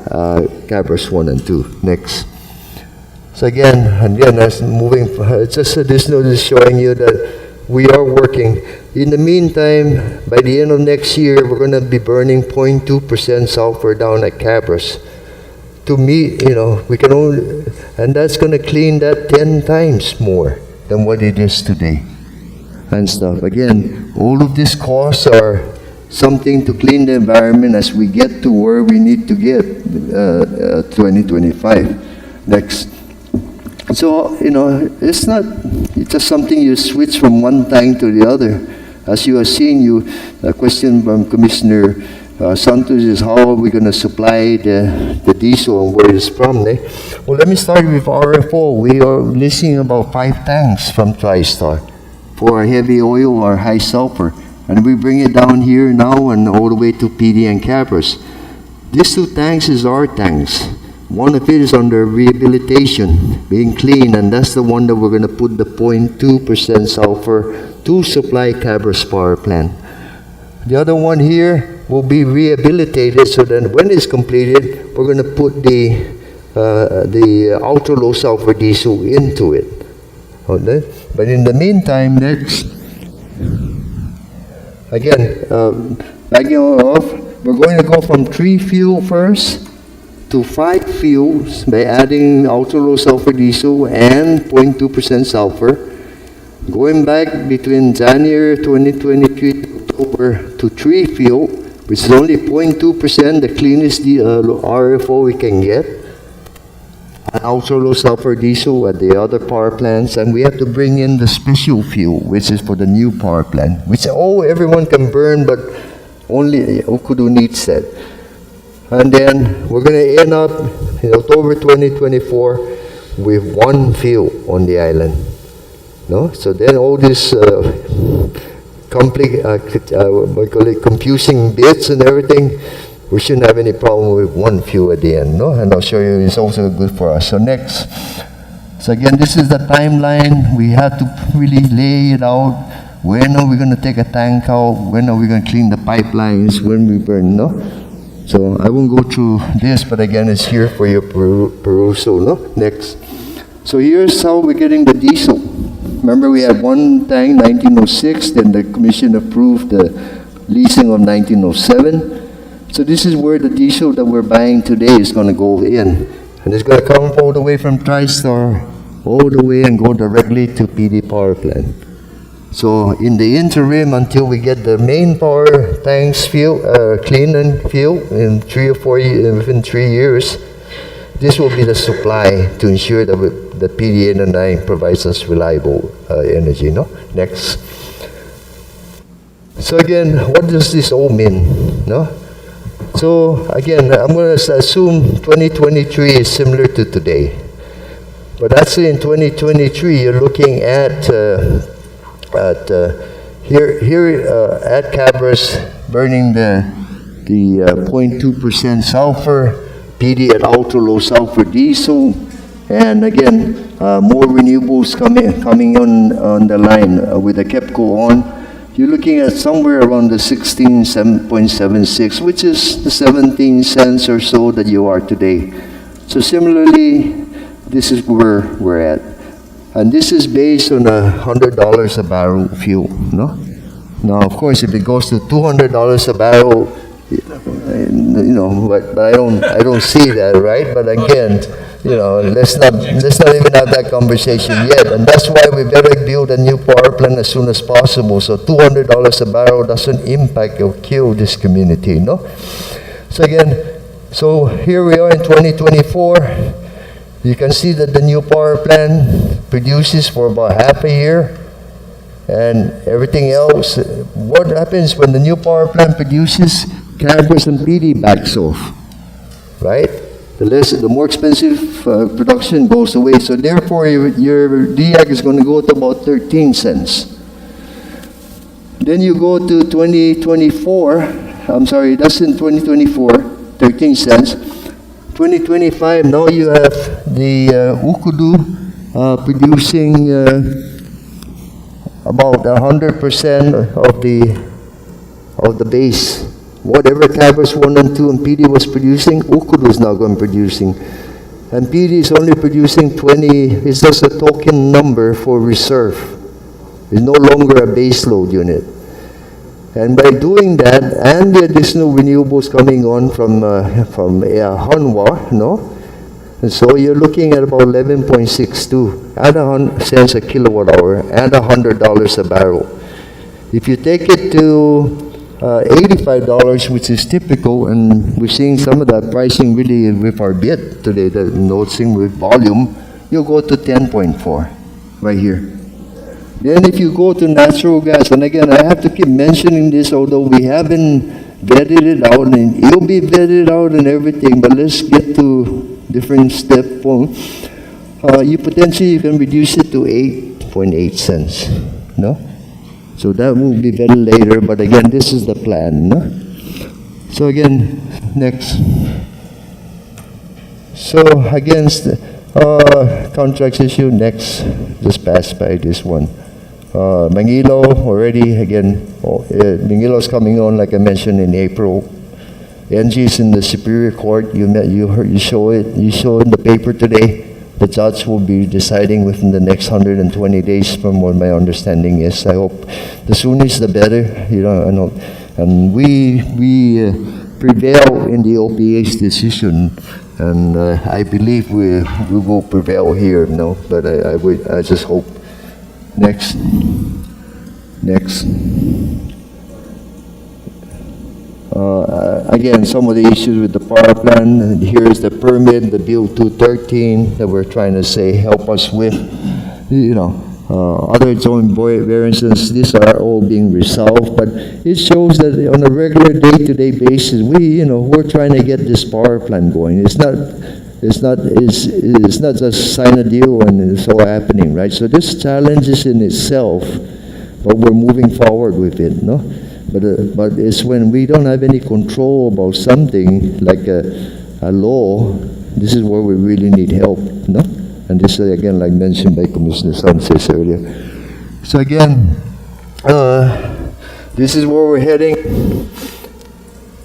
S2: Cabras 1 and 2. Next. So again, as moving, this note is showing you that we are working. In the meantime, by the end of next year, we're going to be burning 0.2% sulfur down at Cabras. To meet, we can only, and that's going to clean that 10 times more than what it is today. And stuff. Again, all of these costs are something to clean the environment as we get to where we need to get 2025. Next. So, it's just something you switch from one tank to the other. As you have seen, a question from Commissioner Santos is how are we going to supply the diesel and where it's from? Eh? Well, let me start with RFO. We are leasing about 5 tanks from TriStar for heavy oil or high sulfur. And we bring it down here now and all the way to PD and Cabras. These 2 tanks is our tanks. One of it is under rehabilitation, being clean, and that's the one that we're going to put the 0.2% sulfur to supply Cabras power plant. The other one here will be rehabilitated, so that when it's completed, we're going to put the ultra-low sulfur diesel into it. Okay? But in the meantime, next. Again, backing off, we're going to go from 3 fuel first to 5 fuels by adding ultra-low sulfur diesel and 0.2% sulfur. Going back between January 2023 to October to 3 fuel, which is only 0.2%, the cleanest RFO we can get. And ultra-low sulfur diesel at the other power plants, and we have to bring in the special fuel, which is for the new power plant, which everyone can burn, but only Okudu needs that. And then we're going to end up in October 2024 with 1 fuel on the island. No, so then all this confusing bits and everything, we shouldn't have any problem with 1 fuel at the end, no? And I'll show you it's also good for us. So next. So again, this is the timeline. We have to really lay it out. When are we going to take a tank out? When are we going to clean the pipelines? When we burn, no? So I won't go through this, but again, it's here for your perusal, no? Next. So here's how we're getting the diesel. Remember, we had 1 tank, 1906, then the commission approved the leasing of 1907. So this is where the diesel that we're buying today is going to go in. And it's going to come all the way from TriStar, all the way and go directly to PD power plant. So in the interim, until we get the main power tanks clean and fuel in 3 or 4 years, within 3 years, this will be the supply to ensure that the PD89 provides us reliable energy. No? Next. So again, what does this all mean? No? So again, I'm going to assume 2023 is similar to today. But actually in 2023, you're looking at Cabras burning the 0.2% sulfur, PD at ultra-low sulfur diesel, and again, more renewables coming on the line with the KEPCO on. you're looking at somewhere around the 16.76, which is the 17 cents or so that you are today. So similarly, this is where we're at. And this is based on $100 a barrel fuel, no? Now, of course, if it goes to $200 a barrel, you know, but I don't see that, right? But again, you know, let's not even have that conversation yet. And that's why we better build a new power plant as soon as possible. So $200 a barrel doesn't impact or kill this community, no? So again, so here we are in 2024. You can see that the new power plant produces for about half a year. And everything else, what happens when the new power plant produces? Cabras and PD backs off, right? The more expensive production goes away. So therefore, your DIAC is going to go to about 13 cents. Then you go to 2024. I'm sorry, that's in 2024, 13 cents. 2025, now you have the Ukudu producing about 100% of the base. Whatever Cabras 1 and 2 and PD was producing, Ukudu is now going to be producing. And PD is only producing 20, it's just a token number for reserve. It's no longer a base load unit. And by doing that, and the additional renewables coming on from Hanwha, no? And so you're looking at about 11.62, at 100 cents a kilowatt hour, and $100 a barrel. If you take it to $85, which is typical, and we're seeing some of that pricing really with our bid today, the noticing with volume, you'll go to 10.4 right here. Then if you go to natural gas, and again, I have to keep mentioning this, although we haven't vetted it out, and it'll be vetted out and everything, but let's get to different step. You potentially can reduce it to 8.8 cents, no? So that will be very later, but again, this is the plan, no? So again, next. So against contracts issue, next, just pass by this one. Mangilo already, again, Mangilo's coming on, like I mentioned, in April. NG is in the Superior Court. You show it in the paper today. The judge will be deciding within the next 120 days, from what my understanding is. I hope the sooner is the better. You know, and we prevail in the OPA's decision, and I believe we will prevail here. No, but I just hope. Next. Again, some of the issues with the power plant. Here's the permit, the Bill 213 that we're trying to say help us with. You know, other zone variances, these are all being resolved, but it shows that on a regular day-to-day basis, we're trying to get this power plant going. It's not just sign a deal and it's all happening, right? So this challenge is in itself, but we're moving forward with it, no? But it's when we don't have any control about something like a law, this is where we really need help, no? And this is again, like mentioned by Commissioner Sanchez earlier. So again, this is where we're heading.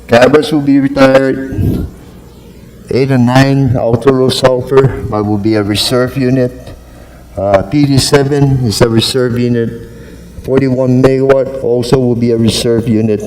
S2: Cabras will be retired. 8 and 9, ultra low sulfur, but will be a reserve unit. PD7 is a reserve unit. 41 megawatt also will be a reserve unit.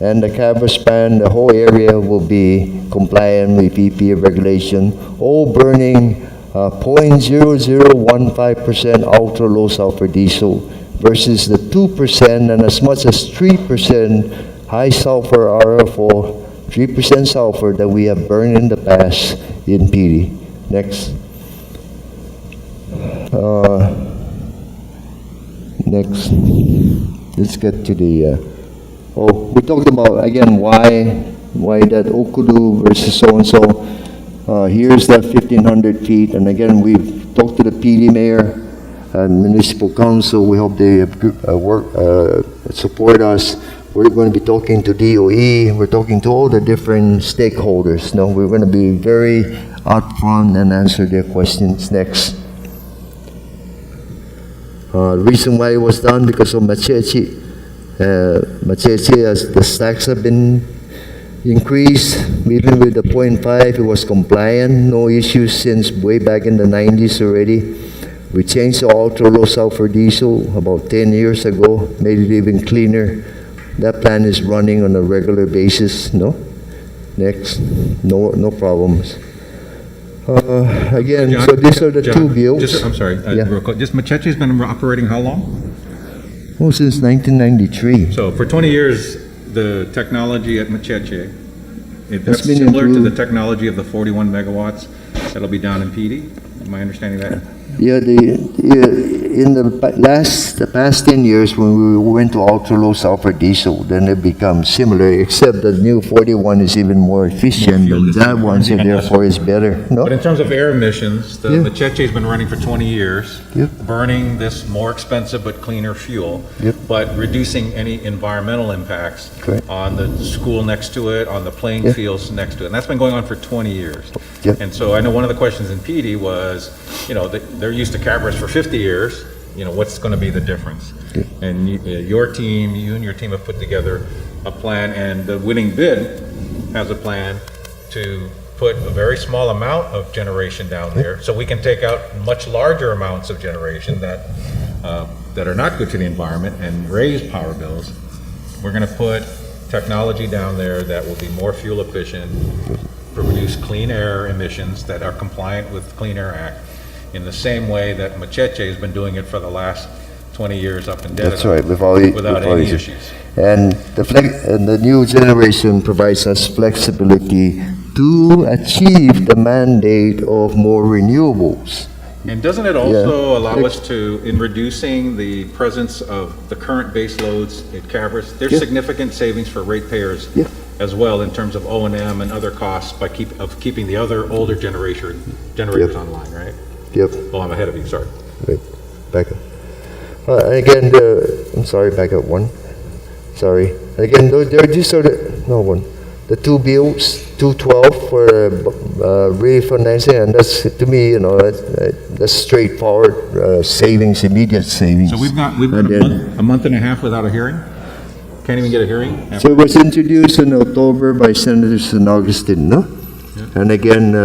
S2: And the Cabra span, the whole area will be compliant with EPA regulation, all burning 0.0015% ultra low sulfur diesel versus the 2% and as much as 3% high sulfur RFO, 3% sulfur that we have burned in the past in PD. Next. Next. Let's get to the, we talked about, again, why that Okudu versus so-and-so. Here's that 1,500 feet, and again, we've talked to the PD mayor and municipal council. We hope they support us. We're going to be talking to DOE. We're talking to all the different stakeholders. No, we're going to be very upfront and answer their questions. Next. The reason why it was done because of Machechi. Macheche, as the stacks have been increased, even with the 0.5, it was compliant, no issues since way back in the 90s already. We changed the ultra-low sulfur diesel about 10 years ago, made it even cleaner. That plant is running on a regular basis, no? Next, no problems. Again,
S4: John,
S2: so these are the
S4: John,
S2: two bills.
S4: I'm sorry,
S2: Yeah.
S4: real quick. Just Macheche's been operating how long?
S2: Oh, since 1993.
S4: So for 20 years, the technology at Macheche, that's
S2: been
S4: similar to the
S2: improved.
S4: technology of the 41 megawatts that'll be down in PD? Am I understanding that?
S2: Yeah, in the past 10 years, when we went to ultra-low sulfur diesel, then it becomes similar, except the new 41 is even more efficient
S4: fuel
S2: than that
S4: efficient.
S2: one, so therefore it's better, no?
S4: But in terms of air emissions, the
S2: Yeah.
S4: Macheche's been running for 20 years,
S2: Yep.
S4: burning this more expensive but cleaner fuel,
S2: Yep.
S4: but reducing any environmental impacts
S2: Correct.
S4: on the school next to it, on the playing
S2: Yeah.
S4: fields next to it. And that's been going on for 20 years.
S2: Yep.
S4: And so I know one of the questions in PD was, they're used to Cabras for 50 years, what's going to be the difference?
S2: Yep.
S4: And you and your team have put together a plan, and the winning bid has a plan to put a very small amount of generation down there, so we can take out much larger amounts of generation that are not good for the environment and raise power bills. We're going to put technology down there that will be more fuel efficient, produce clean air emissions that are compliant with the Clean Air Act, in the same way that Macheche has been doing it for the last 20 years up in Denver.
S2: That's right,
S4: without any issues.
S2: And the new generation provides us flexibility to achieve the mandate of more renewables.
S4: And doesn't it also
S2: Yeah.
S4: allow us to, in reducing the presence of the current base loads at Cabras, there's
S2: Yeah.
S4: significant savings for ratepayers
S2: Yeah.
S4: as well in terms of O&M and other costs by keeping the other older generators
S2: Yep.
S4: online, right?
S2: Yep.
S4: Oh, I'm ahead of you, sorry.
S2: Wait, back up. Again, I'm sorry, back up one. Sorry. Again, these are the two bills, 212 for refinancing, and that's, to me, that's straightforward savings, immediate savings.
S4: So we've got
S2: And then-
S4: a month and a half without a hearing? Can't even get a hearing?
S2: So it was introduced in October by Senator San Augustine, no? And again,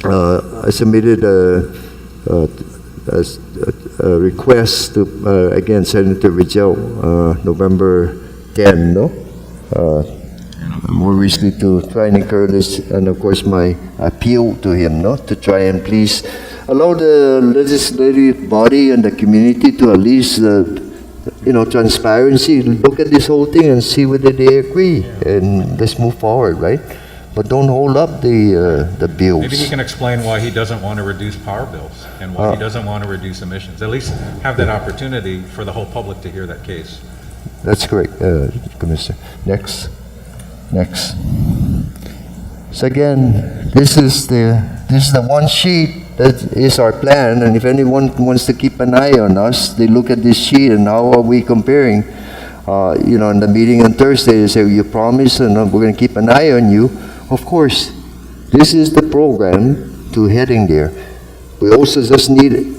S2: I submitted a request to, again, Senator Vigil, November 10, no? More recently to try and encourage, and of course my appeal to him, no? To try and please allow the legislative body and the community to at least, transparency, look at this whole thing and see whether they agree, and let's move forward, right? But don't hold up the bills.
S4: Maybe he can explain why he doesn't want to reduce power bills and why he doesn't want to reduce emissions. At least have that opportunity for the whole public to hear that case.
S2: That's correct, Commissioner. Next. So again, this is the one sheet that is our plan, and if anyone wants to keep an eye on us, they look at this sheet and how are we comparing. In the meeting on Thursday, they say, you promise, and we're going to keep an eye on you. Of course, this is the program to heading there. We also just need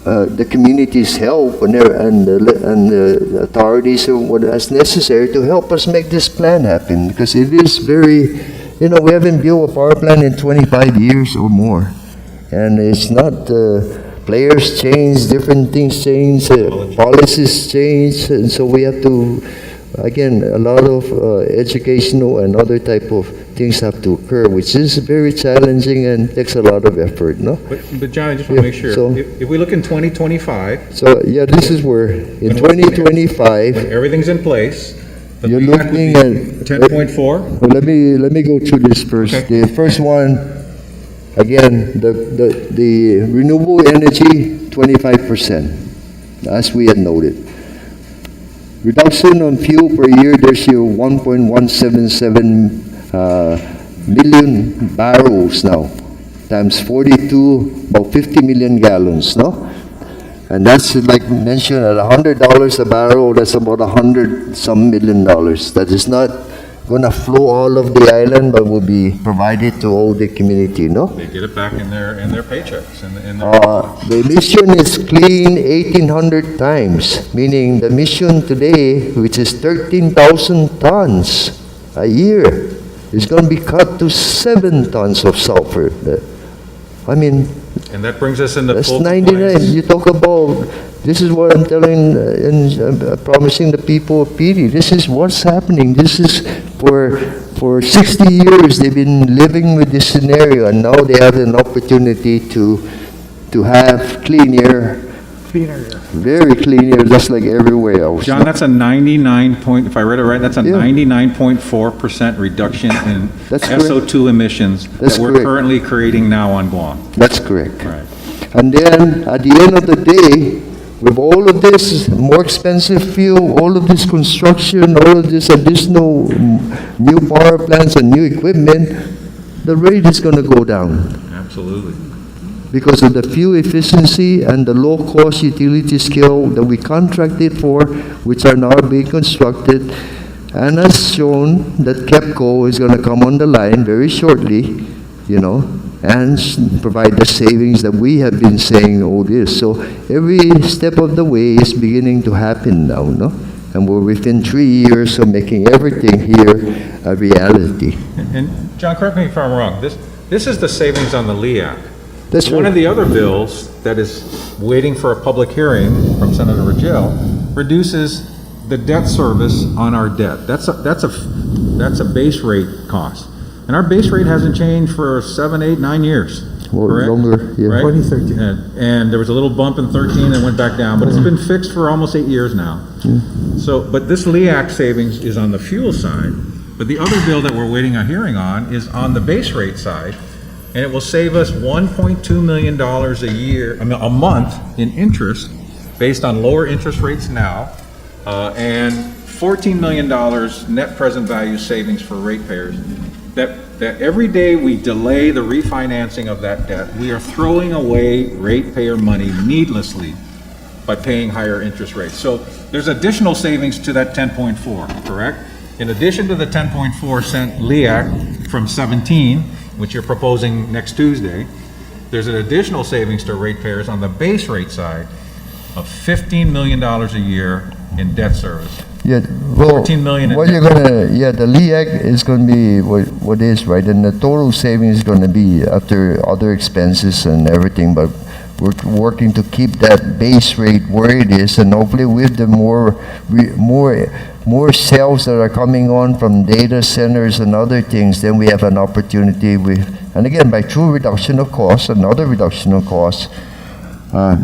S2: the community's help and the authorities and what is necessary to help us make this plan happen, because it is very, we haven't built a power plant in 25 years or more, and it's not, players change, different things change, policies change, and so we have to, again, a lot of educational and other type of things have to occur, which is very challenging and takes a lot of effort, no?
S4: But John, I just want to
S2: Yeah,
S4: make sure,
S2: so-
S4: if we look in 2025,
S2: So, yeah, this is where, in 2025,
S4: when everything's in place, the
S2: You're
S4: LEAC would
S2: looking
S4: be
S2: at-
S4: 10.4?
S2: well, let me go through this first.
S4: Okay.
S2: The first one, again, the renewable energy, 25%, as we had noted. Reduction on fuel per year, there's your 1.177 million barrels now, times 42, about 50 million gallons, no? And that's like mentioned at $100 a barrel, that's about $100 some million. That is not gonna flow all of the island, but will be provided to all the community, no?
S4: They get it back in their paychecks, in their.
S2: The emission is clean 1,800 times, meaning the emission today, which is 13,000 tons a year, is going to be cut to 7 tons of sulfur. I mean,
S4: And that brings us into
S2: that's
S4: full
S2: 99.
S4: compliance.
S2: You talk about, this is what I'm telling and promising the people of PD. This is what's happening. This is for 60 years they've been living with this scenario, and now they have an opportunity to have clean air, very clean air, just like everywhere else.
S4: John, that's a 99 point, if I read it right, that's a
S2: Yeah.
S4: 99.4% reduction in
S2: That's correct.
S4: SO2 emissions
S2: That's
S4: that we're
S2: correct.
S4: currently creating now on Guam.
S2: That's correct.
S4: Right.
S2: And then, at the end of the day, with all of this more expensive fuel, all of this construction, all of this additional new power plants and new equipment, the rate is going to go down
S4: Absolutely.
S2: because of the fuel efficiency and the low-cost utility scale that we contracted for, which are now being constructed, and has shown that KEPCO is going to come on the line very shortly, you know, and provide the savings that we have been saying all this. So every step of the way is beginning to happen now, no? And we're within 3 years of making everything here a reality.
S4: And John, correct me if I'm wrong, this is the savings on the LEAC.
S2: That's
S4: One
S2: right.
S4: of the other bills that is waiting for a public hearing from Senator Rajil reduces the debt service on our debt. That's a base rate cost. And our base rate hasn't changed for 7, 8, 9 years.
S2: Or
S4: correct?
S2: longer, yeah.
S4: Right?
S1: 2013.
S4: And there was a little bump in 13 and went back down, but it's been fixed for almost 8 years now. So, but this LEAC savings is on the fuel side, but the other bill that we're waiting a hearing on is on the base rate side, and it will save us $1.2 million a year, a month in interest based on lower interest rates now, and $14 million net present value savings for ratepayers. That every day we delay the refinancing of that debt, we are throwing away ratepayer money needlessly by paying higher interest rates. So there's additional savings to that 10.4, correct? In addition to the 10.4 cent LEAC from 17, which you're proposing next Tuesday, there's an additional savings to ratepayers on the base rate side of $15 million a year in debt service.
S2: Yeah, well,
S4: 14 million in
S2: what you're gonna, yeah, the LEAC is gonna be what is, right? And the total savings is gonna be after other expenses and everything, but we're working to keep that base rate where it is, and hopefully with the more sales that are coming on from data centers and other things, then we have an opportunity with, and again, by true reduction of costs, another reduction of costs,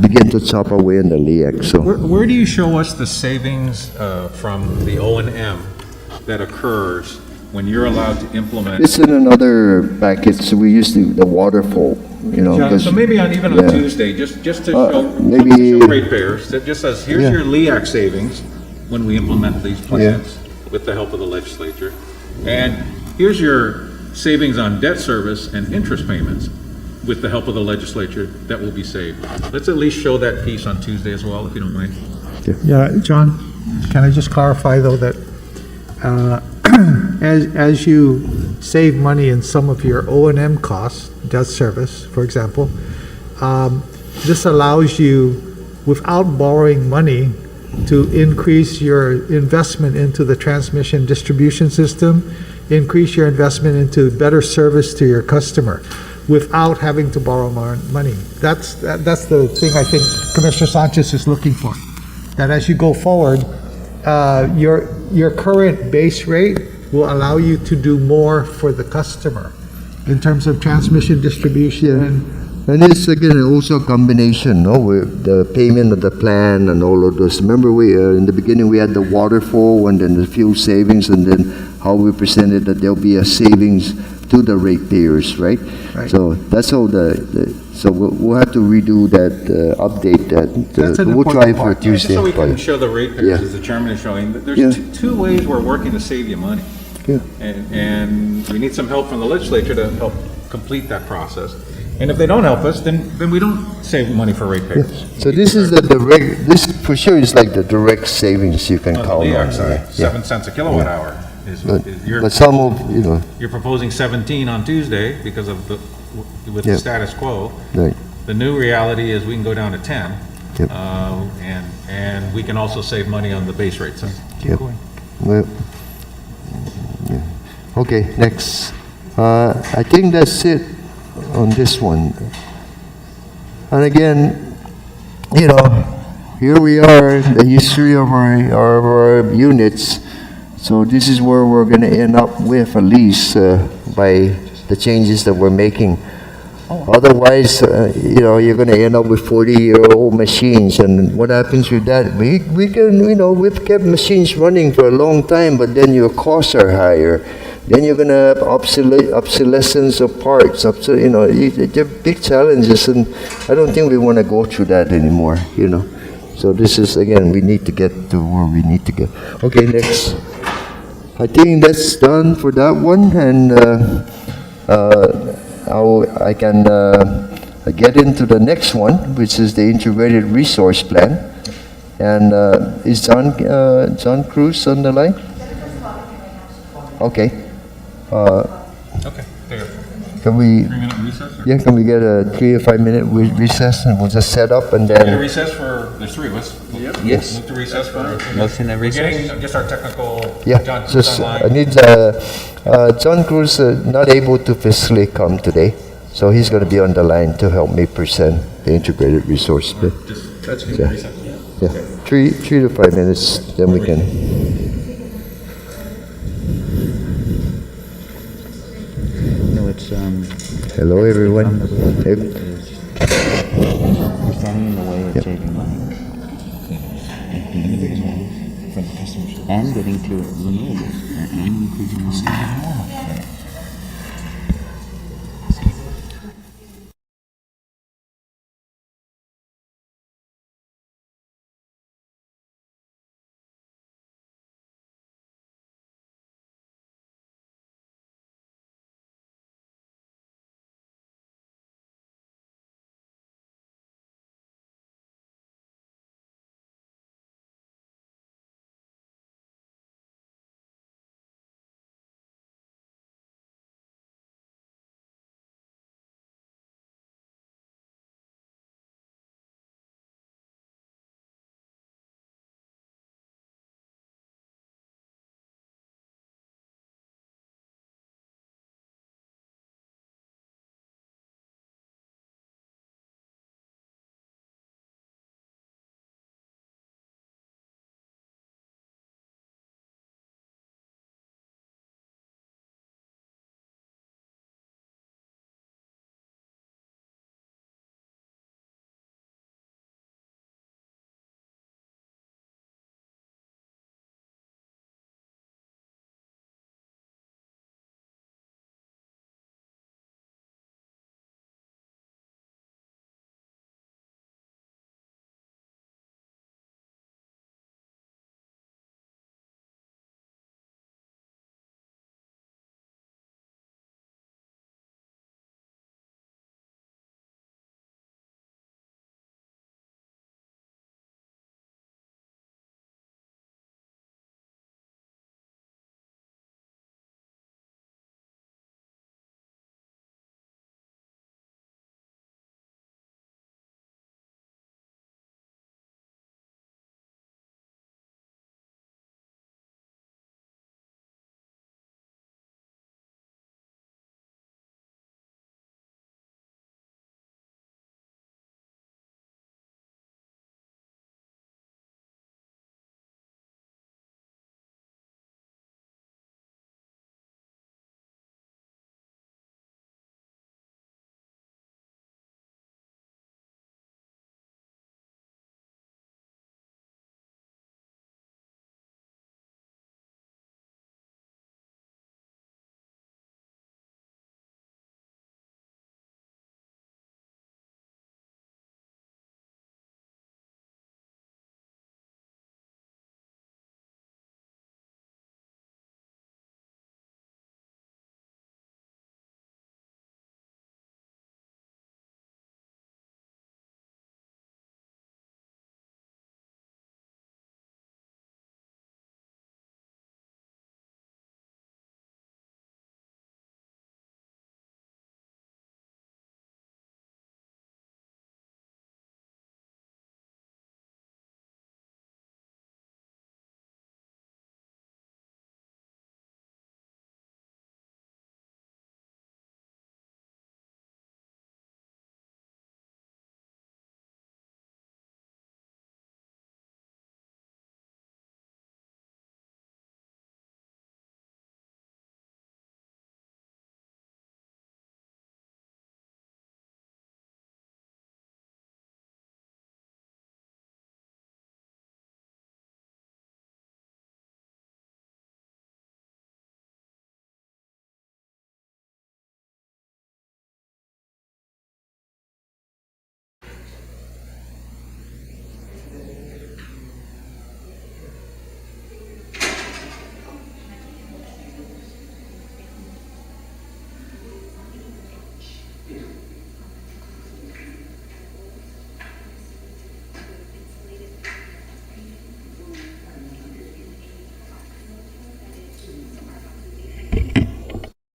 S2: begin to chop away in the LEAC, so.
S4: Where do you show us the savings from the O&M that occurs when you're allowed to implement?
S2: It's in another package, so we use the waterfall, you know.
S4: John,
S2: 'cause-
S4: so maybe even
S2: yeah.
S4: on Tuesday, just to show,
S2: maybe-
S4: to show ratepayers, that just says, here's
S2: Yeah.
S4: your LEAC savings when we implement these plans with the help of the legislature. And here's your savings on debt service and interest payments with the help of the legislature that will be saved. Let's at least show that piece on Tuesday as well, if you don't mind.
S1: Yeah, John, can I just clarify, though, that as you save money in some of your O&M costs, debt service, for example, this allows you, without borrowing money, to increase your investment into the transmission distribution system, increase your investment into better service to your customer, without having to borrow more money. That's the thing I think Commissioner Sanchez is looking for. That as you go forward, your current base rate will allow you to do more for the customer in terms of transmission distribution.
S2: And it's again also a combination, no, with the payment of the plan and all of those. Remember, we in the beginning we had the waterfall and then the fuel savings, and then how we presented that there'll be a savings to the ratepayers, right?
S1: Right.
S2: So that's how so we'll have to redo that, update that.
S1: That's an
S2: we'll try
S1: important
S2: for
S1: part.
S4: Just
S2: Tuesday.
S4: so we can
S2: but-
S4: show the ratepayers,
S2: Yeah.
S4: as the chairman is showing, that there's
S2: Yeah.
S4: two ways we're working to save you money.
S2: Yeah.
S4: And we need some help from the legislature to help complete that process. And if they don't help us, then we don't save money for ratepayers.
S2: So this is the direct. This for sure is like the direct savings you can
S4: On the
S2: count on.
S4: LEAC side,
S2: Yeah.
S4: 7 cents a kilowatt hour.
S2: but some of, you know,
S4: You're proposing 17 on Tuesday because of with the
S2: Yep.
S4: status quo.
S2: right,
S4: The new reality is we can go down to 10.
S2: Yep.
S4: And we can also save money on the base rate, so keep
S2: Yep.
S4: going.
S2: well, yeah. Okay, next. I think that's it on this one. And again, you know, here we are, the history of our units. So this is where we're going to end up with, at least by the changes that we're making. Otherwise, you know, you're going to end up with 40-year-old machines. And what happens with that? We can, you know, we've kept machines running for a long time, but then your costs are higher. Then you're going to have obsolescence of parts. You know, they're big challenges, and I don't think we want to go through that anymore, you know. So this is, again, we need to get to where we need to get. Okay, next. I think that's done for that one, and I can get into the next one, which is the integrated resource plan. And is John Cruz on the line? Okay.
S4: Okay, there.
S2: Can we?
S4: 3-minute recess?
S2: Yeah, can we get a 3 or 5 minute recess, and we'll just set up and
S4: Get a
S2: then.
S4: recess for, there's 3 of us.
S6: Yes.
S4: Move to recess for.
S6: Motion to
S4: We're
S6: recess?
S4: getting just our technical,
S2: Yeah,
S4: John Cruz
S2: just I
S4: online.
S2: need John Cruz not able to physically come today, so he's going to be on the line to help me present the integrated resource plan.
S4: That's
S2: Yeah.
S4: recess.
S2: Yeah, 3 to 5 minutes, then we can.
S6: No, it's,
S2: Hello, everyone. Hey,
S6: you're standing in the way of saving money. And getting to renewables, and increasing the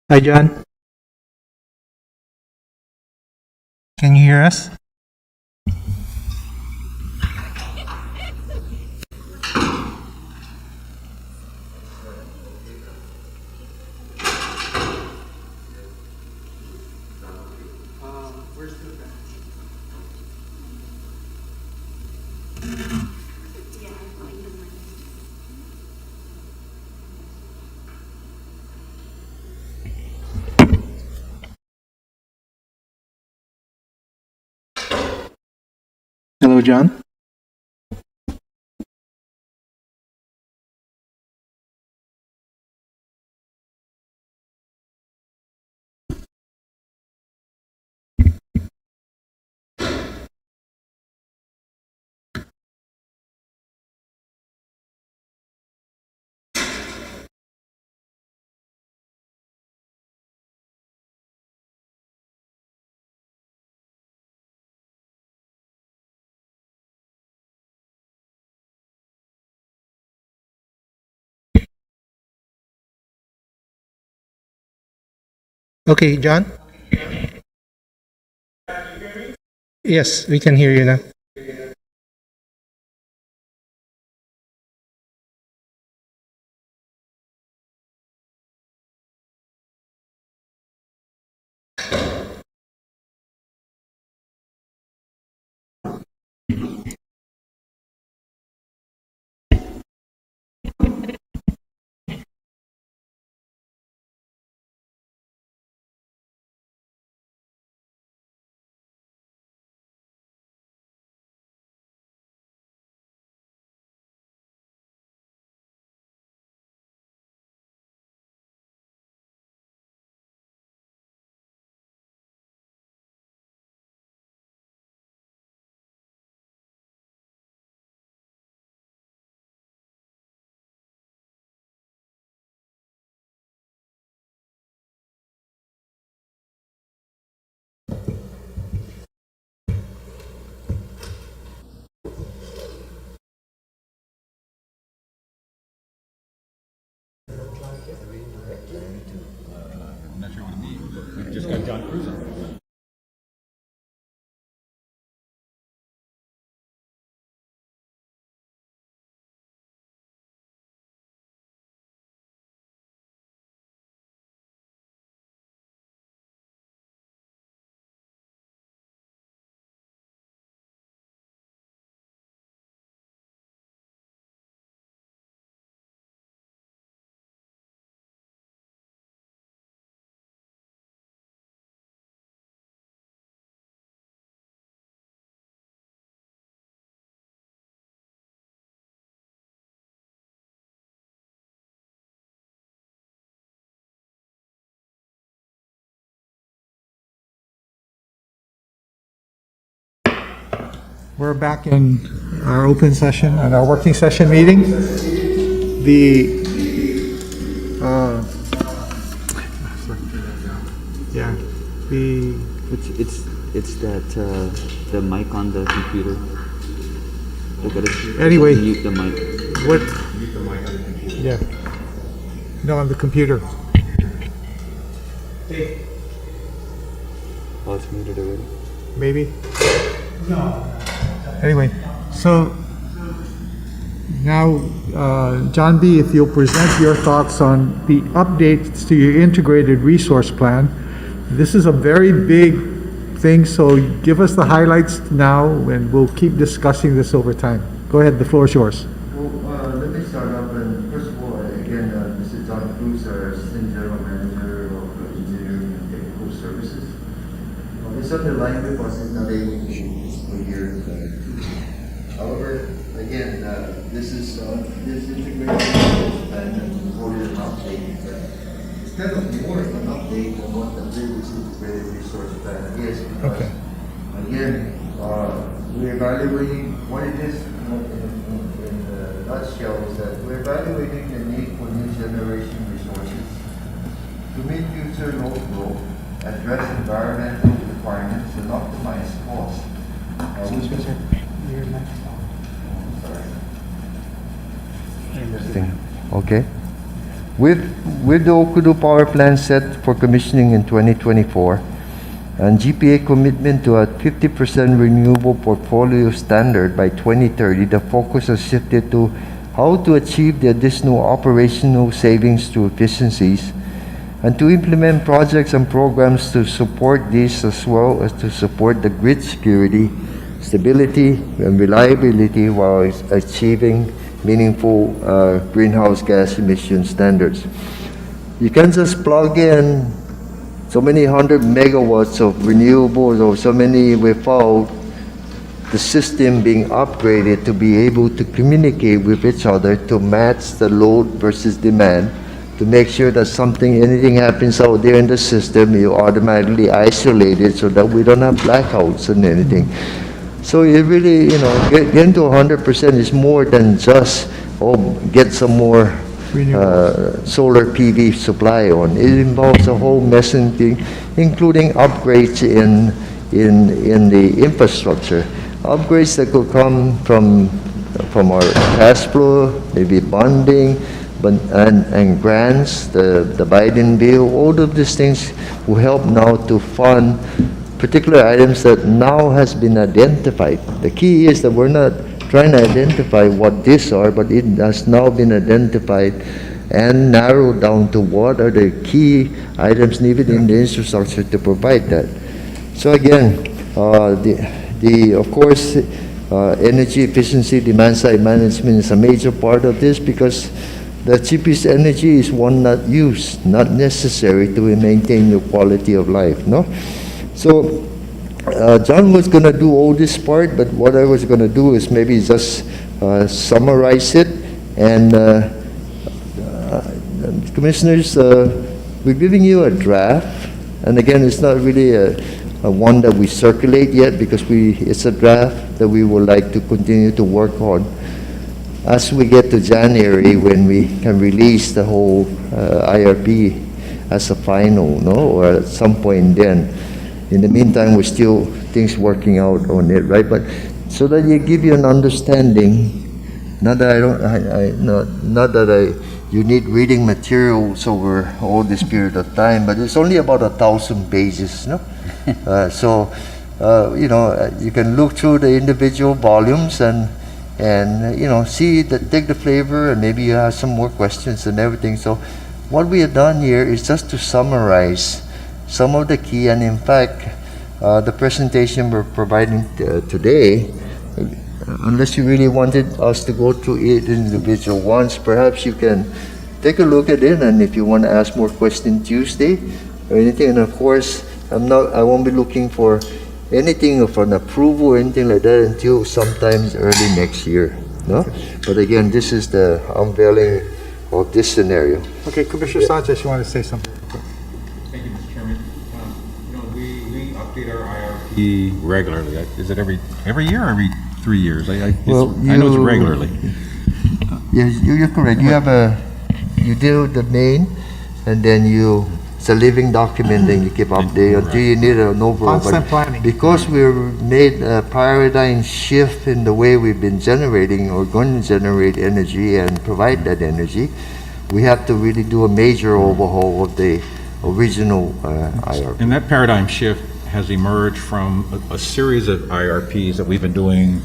S1: Hi, John. Can you hear us? Hello, John. Okay, John? Yes, we can hear you now.
S4: Just got John Cruz on.
S1: We're back in our open session and our working session meeting. The, yeah, the,
S6: It's that, the mic on the computer.
S1: Anyway.
S6: Mute the mic.
S1: what? Yeah. No, on the computer.
S6: Oh, it's muted already.
S1: Maybe? No. Anyway, so now, John B., if you'll present your thoughts on the updates to your integrated resource plan. This is a very big thing, so give us the highlights now, and we'll keep discussing this over time. Go ahead, the floor is yours.
S2: Well, let me start off, and first of all, again, Mr. John Cruz, our Assistant General Manager of Engineering and Technical Services. It's on the line with us, is not able to be here. However, again, this is this integrated resource plan that we recorded an update. It's kind of more of an update than what the previous integrated resource plan is. Because, again, we're evaluating what it is in a nutshell is that we're evaluating the need for new generation resources to meet future load growth, address environmental requirements, and optimize costs. Okay. With the Okudu power plant set for commissioning in 2024 and GPA commitment to a 50% renewable portfolio standard by 2030, the focus has shifted to how to achieve the additional operational savings through efficiencies and to implement projects and programs to support this as well as to support the grid security, stability, and reliability while achieving meaningful greenhouse gas emission standards. You can just plug in so many 100 megawatts of renewables or so many without the system being upgraded to be able to communicate with each other to match the load versus demand, to make sure that anything happens out there in the system, you automatically isolate it so that we don't have blackouts and anything. So it really, getting to 100% is more than just, get some more solar PV supply on. It involves a whole messing thing, including upgrades in the infrastructure. Upgrades that could come from our cash flow, maybe bonding, and grants, the Biden bill. All of these things will help now to fund particular items that now has been identified. The key is that we're not trying to identify what these are, but it has now been identified and narrowed down to what are the key items needed in the infrastructure to provide that. So again, of course, energy efficiency, demand side management is a major part of this because the cheapest energy is one not used, not necessary to maintain your quality of life, no? So John was going to do all this part, but what I was going to do is maybe just summarize it. And commissioners, we're giving you a draft. And again, it's not really a one that we circulate yet because it's a draft that we would like to continue to work on as we get to January when we can release the whole IRP as a final, no? Or at some point then. In the meantime, we're still things working out on it, right? But so that you give you an understanding, not that you need reading materials over all this period of time, but it's only about 1,000 pages, no? So you can look through the individual volumes and see take the flavor, and maybe you have some more questions and everything. So what we have done here is just to summarize some of the key, and in fact, the presentation we're providing today, unless you really wanted us to go through it individual ones, perhaps you can take a look at it, and if you want to ask more questions Tuesday or anything, and of course, I won't be looking for anything of an approval or anything like that until sometimes early next year, no? But again, this is the unveiling of this scenario.
S1: Okay, Commissioner Sanchez, you want to say something?
S4: Thank you, Mr. Chairman. We update our IRP regularly. Is it every year or every 3 years? I know it's regularly.
S2: Yes, you're correct. You do the main, and then it's a living document, then you keep updating until you need an overall.
S1: Constant planning.
S2: Because we've made a paradigm shift in the way we've been generating or going to generate energy and provide that energy, we have to really do a major overhaul of the original IRP.
S4: And that paradigm shift has emerged from a series of IRPs that we've been doing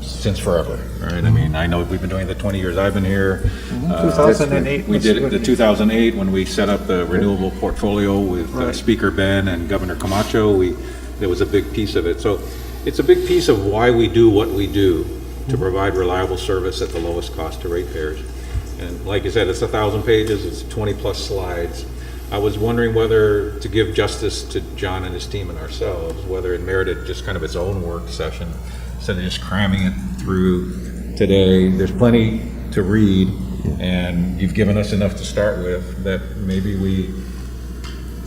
S4: since forever, right? I mean, I know we've been doing the 20 years I've been here.
S1: 2008.
S4: We did it in 2008 when we set up the renewable portfolio with Speaker Ben and Governor Camacho. There was a big piece of it. So it's a big piece of why we do what we do to provide reliable service at the lowest cost to ratepayers. And like you said, it's 1,000 pages, it's 20 plus slides. I was wondering whether to give justice to John and his team and ourselves, whether it merited just kind of its own work session instead of just cramming it through today. There's plenty to read, and you've given us enough to start with that maybe we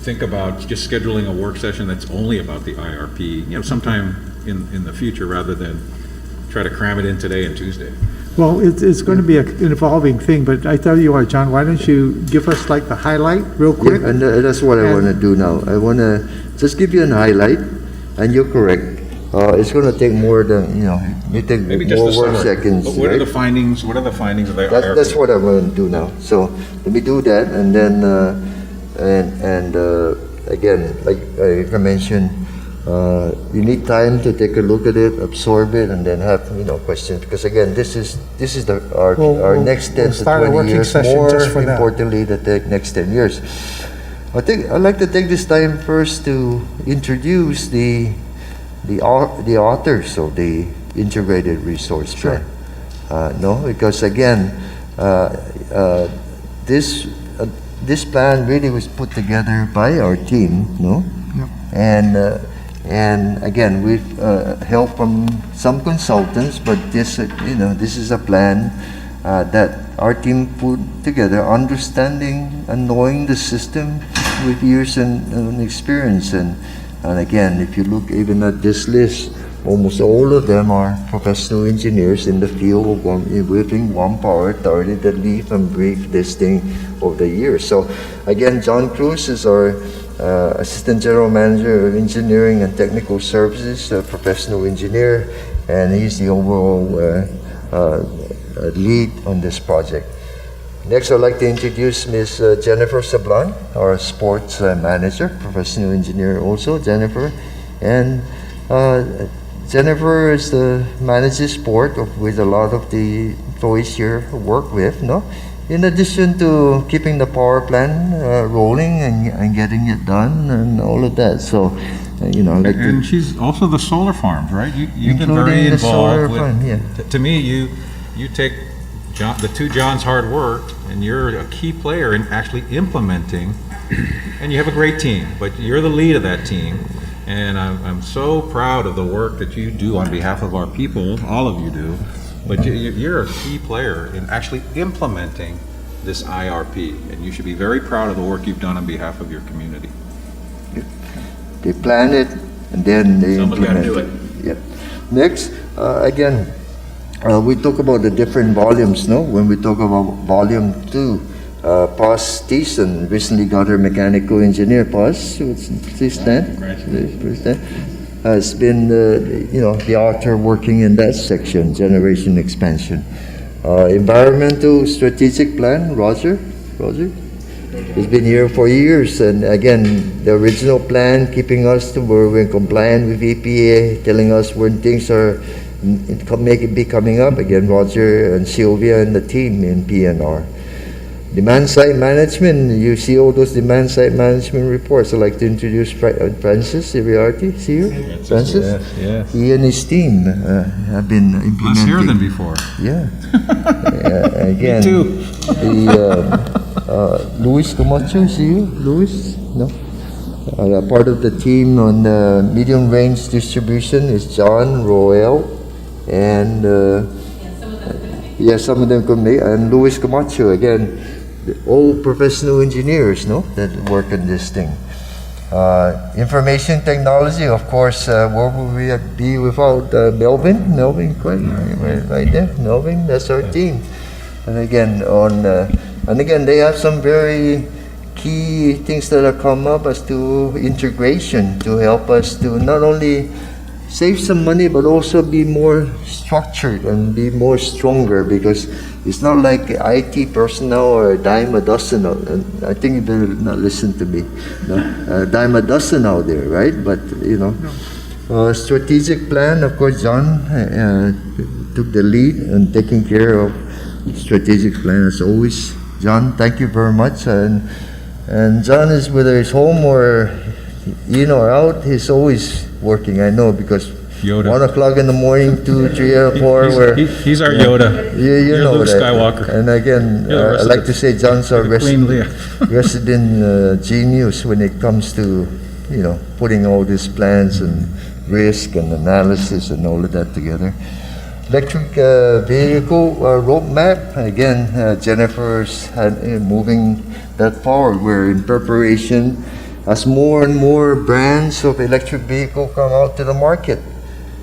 S4: think about just scheduling a work session that's only about the IRP, sometime in the future rather than try to cram it in today and Tuesday.
S1: Well, it's going to be an evolving thing, but I tell you what, John, why don't you give us like the highlight real quick?
S2: Yeah, and that's what I want to do now. I want to just give you an highlight, and you're correct. it's going to take more than, it may take
S4: Maybe just
S2: more
S4: the
S2: work
S4: summary.
S2: seconds.
S4: But what are
S2: right?
S4: the findings, what are the findings of the IRP?
S2: That's what I'm going to do now. So let me do that, and then again, like I mentioned, you need time to take a look at it, absorb it, and then have questions. Because again, this is our
S1: We'll
S2: next 10
S1: we'll
S2: to
S1: start a
S2: 20
S1: working
S2: years.
S1: session
S2: More
S1: just for that.
S2: importantly, the next 10 years. I think I'd like to take this time first to introduce the authors of the integrated resource plan. No, because again, this plan really was put together by our team, no?
S1: Yep.
S2: And again, with help from some consultants, but this is a plan that our team put together, understanding and knowing the system with years and experience. And again, if you look even at this list, almost all of them are professional engineers in the field within Guam Power Authority that live and breathe this thing over the years. So again, John Cruz is our Assistant General Manager of Engineering and Technical Services, a professional engineer, and he's the overall lead on this project. Next, I'd like to introduce Ms. Jennifer Sablan, our Sports Manager, professional engineer also, Jennifer. And Jennifer is the manages sport with a lot of the employees here work with, no? In addition to keeping the power plant rolling and getting it done and all of that. So, I'd like
S4: And
S2: to,
S4: she's also the solar farms, right? You've been
S2: Including
S4: very
S2: the solar
S4: involved
S2: farm, yeah.
S4: To me, you take the two John's hard work, and you're a key player in actually implementing, and you have a great team, but you're the lead of that team. And I'm so proud of the work that you do on behalf of our people, all of you do, but you're a key player in actually implementing this IRP, and you should be very proud of the work you've done on behalf of your community.
S2: they plan it and then they
S4: Someone's gotta
S2: implement
S4: do
S2: it. Yep. Next, again, we talk about the different volumes, no? When we talk about volume 2, Paz Thiessen recently got her mechanical engineer. Paz, please stand. Please stand. Has been, the author working in that section, generation expansion. Environmental strategic plan, Roger. He's been here for years, and again, the original plan keeping us to where we're compliant with EPA, telling us when things are be coming up. Again, Roger and Sylvia and the team in PNR. Demand side management, you see all those demand side management reports. I'd like to introduce Francis Iriarte. See you? Francis?
S4: Yes.
S2: He and his team have been implementing.
S4: Less here than before.
S2: Yeah. Again,
S4: Me too.
S2: the Luis Camacho, see you? Luis? No? Part of the team on the medium range distribution is John Roel and some of them could make, and Luis Camacho, again, all professional engineers, no, that work on this thing. Information technology, of course, where would we be without Melvin? Melvin, quite right there. Melvin, that's our team. And again, they have some very key things that have come up as to integration to help us to not only save some money but also be more structured and be more stronger, because it's not like IT personnel or a dime a dozen. I think you better not listen to me. No? A dime a dozen out there, right? But strategic plan. Of course, John took the lead in taking care of strategic plan as always. John, thank you very much. And John is, whether he's home or in or out, he's always working. I know, because
S4: Yoda.
S2: 1 o'clock in the morning, 2, 3, or 4.
S4: He's our Yoda.
S2: You
S4: You're
S2: know
S4: Luke
S2: that.
S4: Skywalker.
S2: And again,
S4: You're the
S2: I like to say John's our
S4: Queen Leia.
S2: resident genius when it comes to putting all these plans and risk and analysis and all of that together. Electric vehicle roadmap. Again, Jennifer's moving that forward. We're in preparation as more and more brands of electric vehicle come out to the market.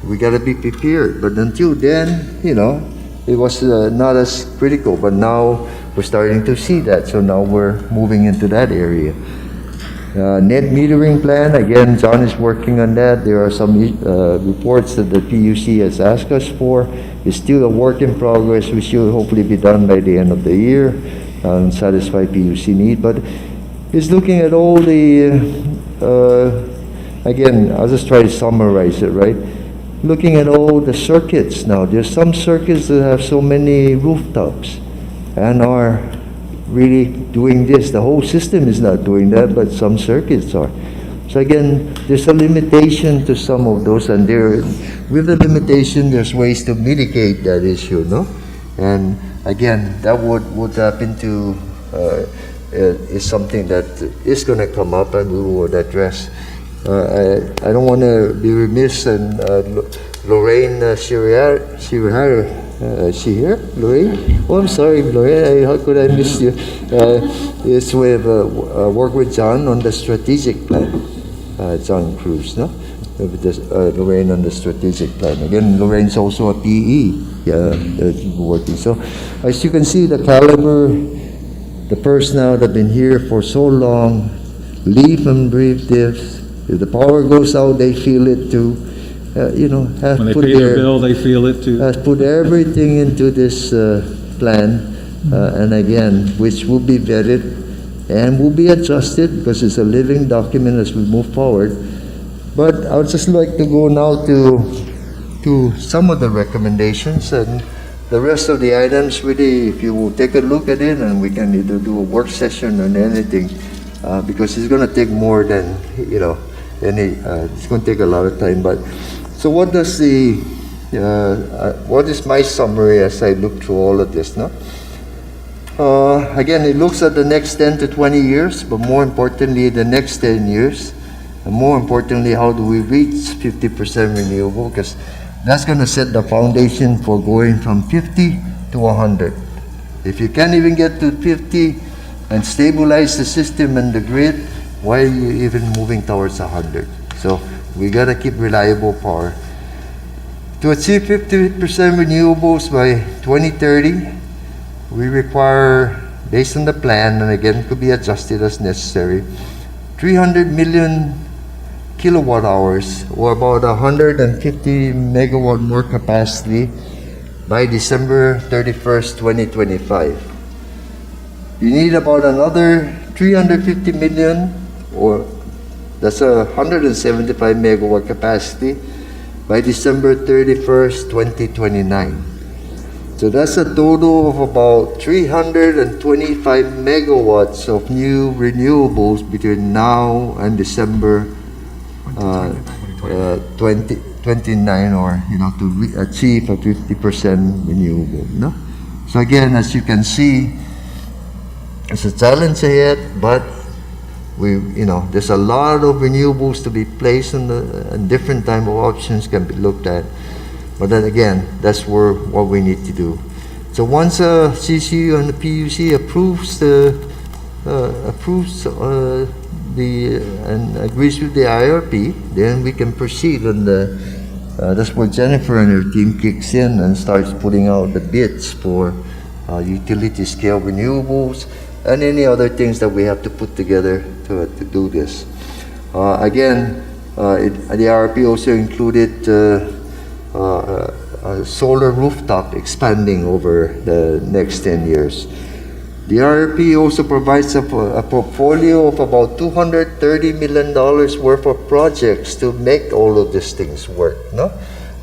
S2: We got to be prepared. But until then, it was not as critical. But now we're starting to see that. So now we're moving into that area. Net metering plan, again, John is working on that. There are some reports that the PUC has asked us for. It's still a work in progress. We should hopefully be done by the end of the year and satisfy PUC need. But it's looking at all the, again, I'll just try to summarize it, right? Looking at all the circuits now. There's some circuits that have so many rooftops and are really doing this. The whole system is not doing that, but some circuits are. So again, there's a limitation to some of those, and there, with the limitation, there's ways to mitigate that issue, no? And again, that would happen to is something that is going to come up, and we would address. I don't want to be remiss, and Lorraine Shirihara, is she here? Lorraine? Oh, I'm sorry, Lorraine. How could I miss you? It's with work with John on the strategic plan. John Cruz, no? With this, Lorraine on the strategic plan. Again, Lorraine's also a PE. Working. So, as you can see, the caliber, the personnel that have been here for so long, live and breathe this. If the power goes out, they feel it too. Have
S8: When they
S2: put
S8: pay their bill, they feel it too.
S2: has put everything into this plan, and again, which will be vetted and will be adjusted because it's a living document as we move forward. But I would just like to go now to some of the recommendations, and the rest of the items, really, if you will take a look at it, and we can either do a work session on anything, because it's going to take more than, it's going to take a lot of time. But so what does what is my summary as I look through all of this, no? Again, it looks at the next 10 to 20 years, but more importantly, the next 10 years. And more importantly, how do we reach 50% renewable? Because that's going to set the foundation for going from 50 to 100. If you can't even get to 50 and stabilize the system and the grid, why are you even moving towards 100? So we got to keep reliable power. To achieve 50% renewables by 2030, we require, based on the plan, and again could be adjusted as necessary, 300 million kilowatt hours, or about 150 megawatt more capacity by December 31st, 2025. You need about another 350 million, or that's 175 megawatt capacity by December 31st, 2029. So that's a total of about 325 megawatts of new renewables between now and December 2029, or to achieve a 50% renewable. No? So again, as you can see, it's a challenge ahead, but there's a lot of renewables to be placed and different type of options can be looked at. But then again, that's what we need to do. So once CCU and the PUC approves and agrees with the IRP, then we can proceed on that's where Jennifer and her team kicks in and starts putting out the bids for utility scale renewables and any other things that we have to put together to do this. Again, the IRP also included solar rooftop expanding over the next 10 years. The IRP also provides a portfolio of about $230 million worth of projects to make all of these things work. No?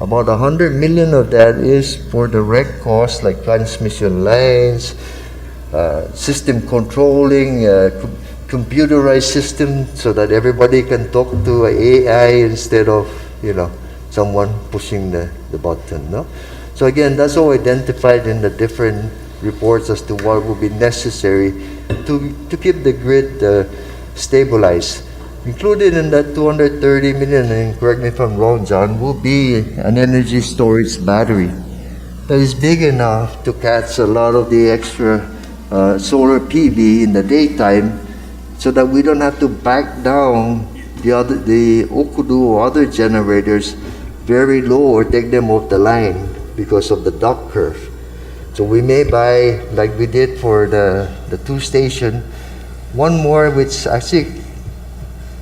S2: About $100 million of that is for direct costs like transmission lines, system controlling, computerized system so that everybody can talk to AI instead of someone pushing the button. No? So again, that's all identified in the different reports as to what will be necessary to keep the grid stabilized. Included in that 230 million, and correct me if I'm wrong, John, will be an energy storage battery that is big enough to catch a lot of the extra solar PV in the daytime, so that we don't have to back down the Okudu or other generators very low or take them off the line because of the duck curve. So we may buy, like we did for the 2 station, one more which actually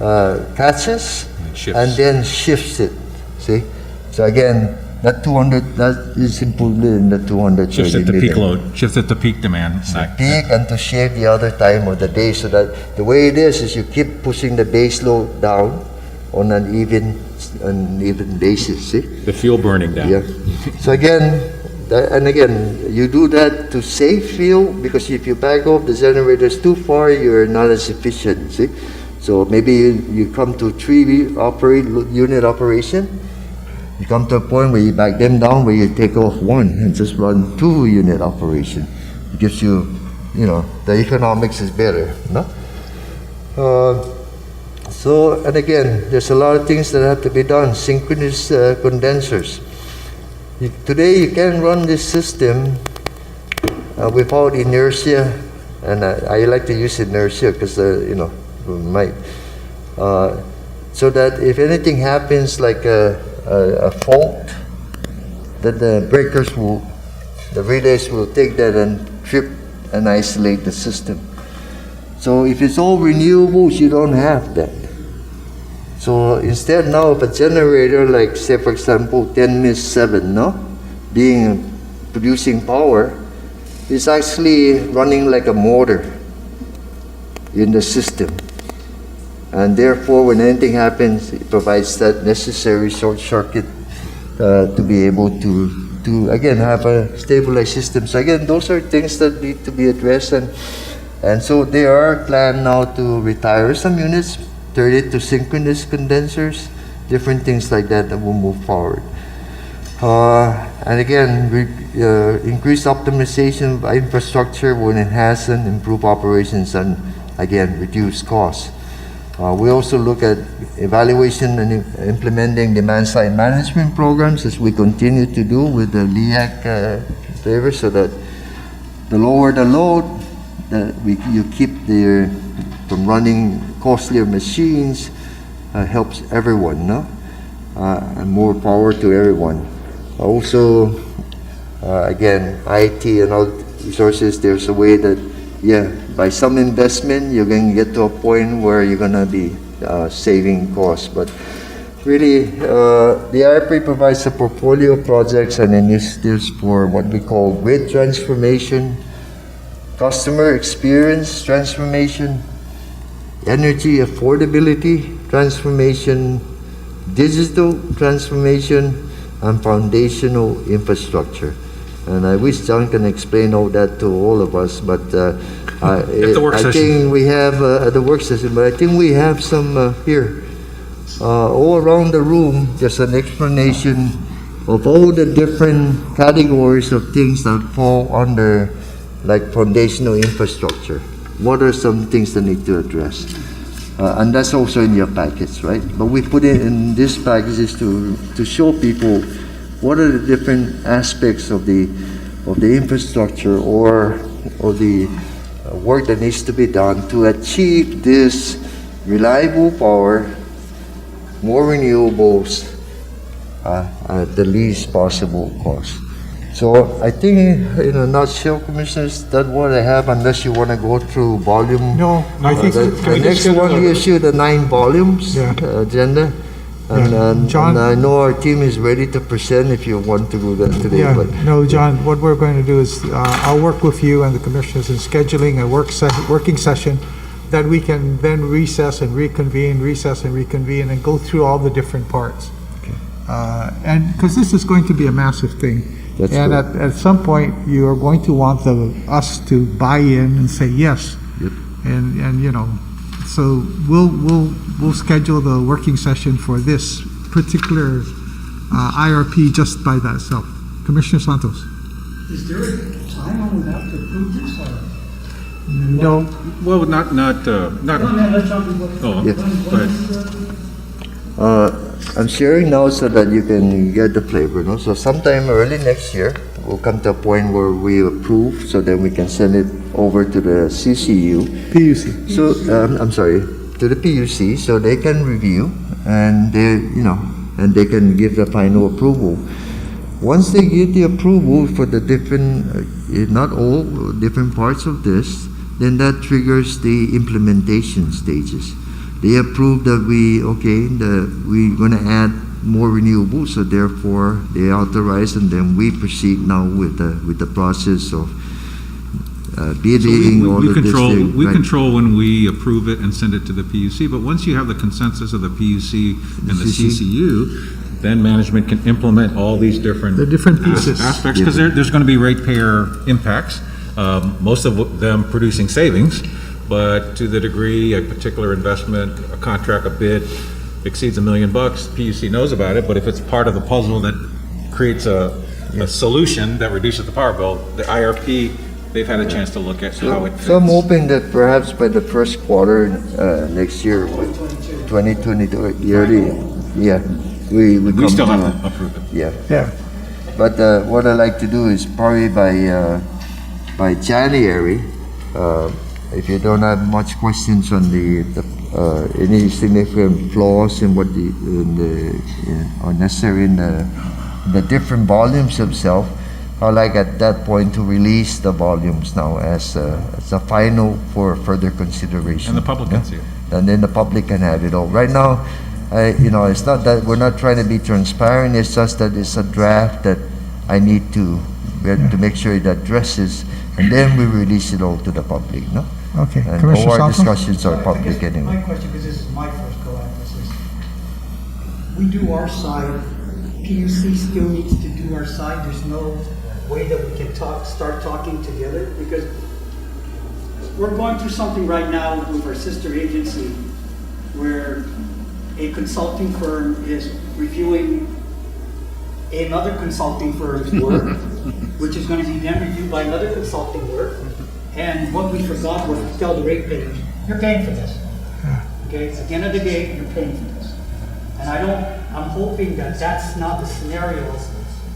S2: catches
S4: shifts.
S2: and then shifts it. See? So again, that 200, that is included in the 200.
S4: Shifts it to peak load, shifts it to peak demand.
S2: Peak and to shave the other time of the day, so that the way it is you keep pushing the base load down on an even basis. See?
S4: The fuel burning down.
S2: Yeah. So again, you do that to save fuel, because if you back off the generators too far, you're not as efficient. See? So maybe you come to 3 unit operation. You come to a point where you back them down, where you take off 1 and just run 2 unit operation. It gives you, the economics is better, no? So, and again, there's a lot of things that have to be done. Synchronous condensers. Today you can run this system without inertia, and I like to use inertia because, might. So that if anything happens, like a fault, then the relays will take that and trip and isolate the system. So if it's all renewables, you don't have that. So instead now of a generator, like say for example 10-7, producing power, it's actually running like a motor in the system. And therefore, when anything happens, it provides that necessary short circuit to be able to again have a stabilized system. So again, those are things that need to be addressed, and so they are planned now to retire some units, turn it to synchronous condensers, different things like that will move forward. And again, increased optimization of infrastructure will enhance and improve operations and again reduce costs. We also look at evaluation and implementing demand-side management programs, as we continue to do with the LEAC flavor, so that the lower the load, you keep from running costlier machines, helps everyone, and more power to everyone. Also, again, IT and all resources, there's a way that, by some investment, you're going to get to a point where you're going to be saving costs. But really, the IRP provides a portfolio of projects and initiatives for what we call grid transformation, customer experience transformation, energy affordability transformation, digital transformation, and foundational infrastructure. And I wish John can explain all that to all of us, but I think we have at the work session, but I think we have some here. All around the room, there's an explanation of all the different categories of things that fall under like foundational infrastructure. What are some things that need to address? And that's also in your package, right? But we put it in this packages to show people what are the different aspects of the infrastructure or the work that needs to be done to achieve this reliable power, more renewables, at the least possible cost. So I think in a nutshell, Commissioners, that's what I have, unless you want to go through volume.
S1: No, I think
S2: the next one we issue the 9 volumes agenda. And
S1: John,
S2: I know our team is ready to present if you want to do that today.
S1: Yeah,
S2: but
S1: no, John, what we're going to do is I'll work with you and the commissioners in scheduling a working session that we can then recess and reconvene, and go through all the different parts.
S2: Okay.
S1: And because this is going to be a massive thing.
S2: That's
S1: and
S2: good.
S1: at some point, you are going to want us to buy in and say yes.
S2: Yep.
S1: And so we'll schedule the working session for this particular IRP just by that itself. Commissioner Santos.
S8: Is there a time when we have to approve this or?
S1: No.
S4: Well, not.
S8: No, let's talk about.
S4: Oh,
S2: Yes.
S4: go ahead.
S2: I'm sharing now so that you can get the flavor. No? So sometime early next year, we'll come to a point where we approve, so then we can send it over to the CCU.
S1: PUC.
S2: So I'm sorry, to the PUC, so they can review and they can give the final approval. Once they give the approval for the different, not all, different parts of this, then that triggers the implementation stages. they approved that we're gonna add more renewables, so therefore they authorize, and then we proceed now with the process of bidding all
S4: we
S2: of this
S4: control,
S2: thing,
S4: we
S2: right?
S4: control when we approve it and send it to the PUC, but once you have the consensus of the PUC and the CCU, then management can implement all these different.
S1: The different pieces.
S4: Aspects, because there's gonna be ratepayer impacts, most of them producing savings, but to the degree a particular investment, a contract, a bid exceeds $1 million, PUC knows about it, but if it's part of the puzzle that creates a solution that reduces the power bill, the IRP, they've had a chance to look at how it fits.
S2: So I'm hoping that perhaps by the first quarter next year, 2022, yearly, we
S4: We
S2: come
S4: still
S2: to-
S4: have to approve it.
S1: Yeah.
S2: But what I like to do is probably by January, if you don't have much questions on any significant flaws in are necessary in the different volumes themselves, I like at that point to release the volumes now as a final for further consideration.
S4: And the public can see it.
S2: And then the public can have it all. Right now, it's not that we're not trying to be transparent, it's just that it's a draft that we have to make sure it addresses, and then we release it all to the public, no?
S1: Okay,
S2: And
S1: Commissioner
S2: all our
S1: Santos?
S2: discussions are
S8: I
S2: public
S8: guess
S2: anyway.
S8: My question, because this is my first go at this, is we do our side, PUC still needs to do our side. There's no way that we can start talking together, because we're going through something right now with our sister agency where a consulting firm is reviewing another consulting firm's work, which is going to be then reviewed by another consulting work. And what we forgot was to tell the ratepayers, you're paying for this. Okay, at the end of the day, you're paying for this. And I'm hoping that that's not the scenario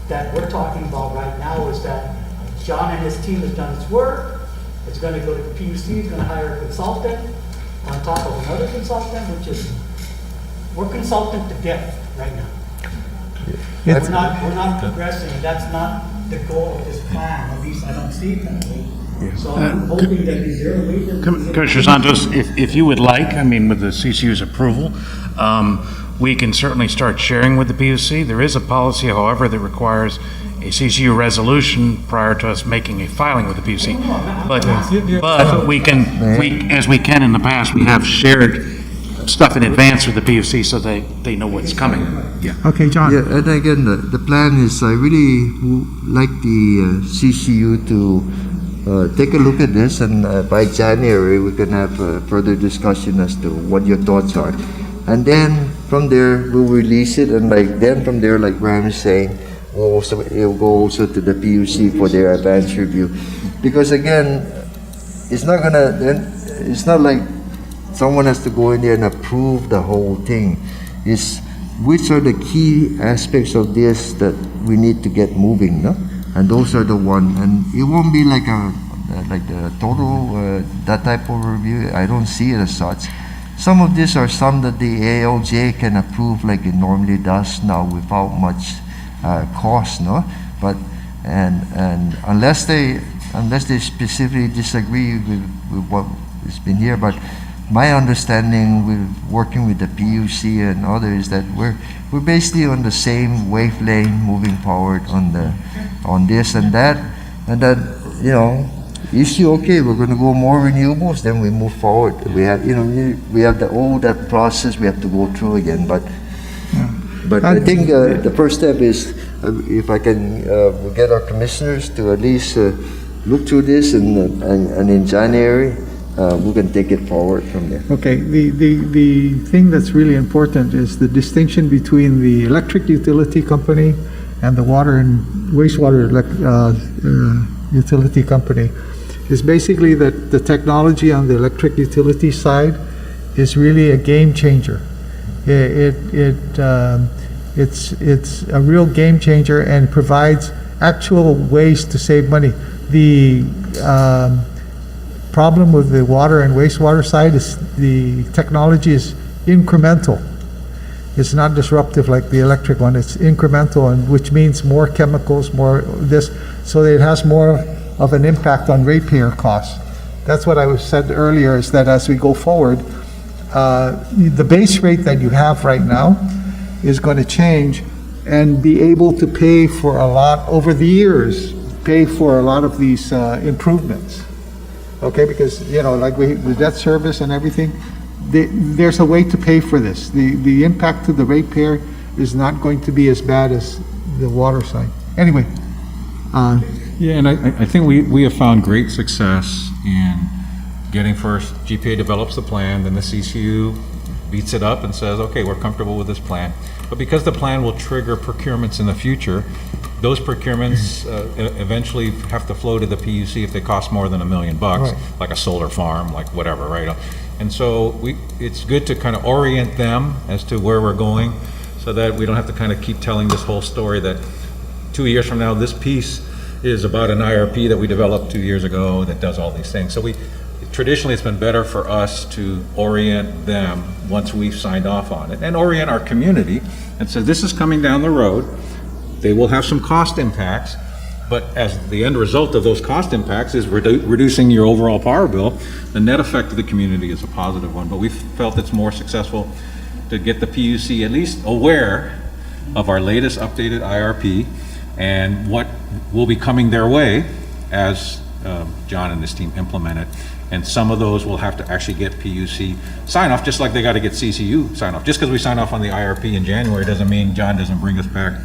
S8: that we're talking about right now, is that John and his team has done his work. It's going to go to the PUC, he's going to hire a consultant on top of another consultant, we're consultant to death right now. We're not progressing, and that's not the goal of this plan, at least I don't see it that way. So I'm hoping that is there a way that
S7: Commissioner Santos, if you would like, with the CCU's approval, we can certainly start sharing with the PUC. There is a policy, however, that requires a CCU resolution prior to us making a filing with the PUC. But we can, as we can in the past, we have shared stuff in advance with the PUC so they know what's coming. Yeah.
S1: Okay, John.
S2: Yeah, and again, the plan is I really like the CCU to take a look at this, and by January we can have further discussion as to what your thoughts are, and then from there we'll release it, and from there, like Ram is saying, it will go also to the PUC for their advance review, because again, it's not like someone has to go in there and approve the whole thing. It's which are the key aspects of this that we need to get moving, no? And those are the one, and it won't be like the total that type of review. I don't see it as such. Some of these are some that the ALJ can approve like it normally does now without much cost, no? But and unless they specifically disagree with what has been here, but my understanding with working with the PUC and others that we're basically on the same wavelength moving forward on this and that issue. Okay, we're going to go more renewables, then we move forward. We have that process we have to go through again, but I think the first step is if I can get our commissioners to at least look through this, and in January we can take it forward from there.
S1: Okay, the thing that's really important is the distinction between the electric utility company and the water and wastewater utility company. Is basically that the technology on the electric utility side is really a game changer. It's a real game changer and provides actual ways to save money. The problem with the water and wastewater side is the technology is incremental. It's not disruptive like the electric one. It's incremental, and which means more chemicals, more this, so that it has more of an impact on ratepayer costs. That's what I said earlier, is that as we go forward, the base rate that you have right now is going to change and be able to pay for a lot, over the years, pay for a lot of these improvements. Okay, because, you know, like the debt service and everything, there's a way to pay for this. The impact to the ratepayer is not going to be as bad as the water side. Anyway,
S4: Yeah, and I think we have found great success in getting first, GPA develops the plan, then the CCU beats it up and says, okay, we're comfortable with this plan. But because the plan will trigger procurements in the future, those procurements eventually have to flow to the PUC if they cost more than $1 million,
S1: Right.
S4: like a solar farm, like whatever, right? And so it's good to kind of orient them as to where we're going, so that we don't have to kind of keep telling this whole story that 2 years from now, this piece is about an IRP that we developed 2 years ago that does all these things. So traditionally, it's been better for us to orient them once we've signed off on it, and orient our community and say, this is coming down the road. They will have some cost impacts, but as the end result of those cost impacts is reducing your overall power bill, the net effect of the community is a positive one. But we felt it's more successful to get the PUC at least aware of our latest updated IRP and what will be coming their way as John and his team implement it. And some of those will have to actually get PUC sign off, just like they got to get CCU sign off. Just because we sign off on the IRP in January doesn't mean John doesn't bring us back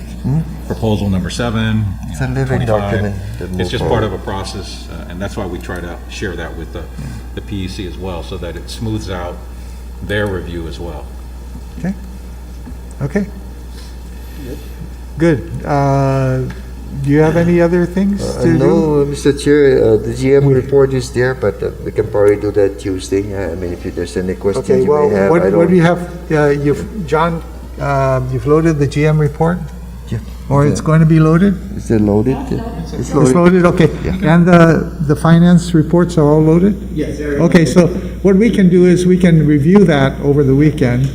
S4: proposal number 7.
S2: It's a living
S4: 25.
S2: document that
S4: It's
S2: moves
S4: just part of
S2: forward.
S4: a process, and that's why we try to share that with the PUC as well, so that it smooths out their review as well.
S1: okay? Okay. Good. Do you have any other things to do?
S2: No, Mr. Chair, the GM report is there, but we can probably do that Tuesday. I mean, if there's any questions
S1: Okay,
S2: you
S1: well,
S2: may have,
S1: what
S2: I
S1: do
S2: don't.
S1: you have, John, you've loaded the GM report?
S2: Yeah.
S1: Or it's going to be loaded?
S2: Is it loaded? It's
S1: It's
S2: loaded.
S1: loaded, okay. And the finance reports are all loaded?
S3: Yes.
S1: Okay, so what we can do is we can review that over the weekend,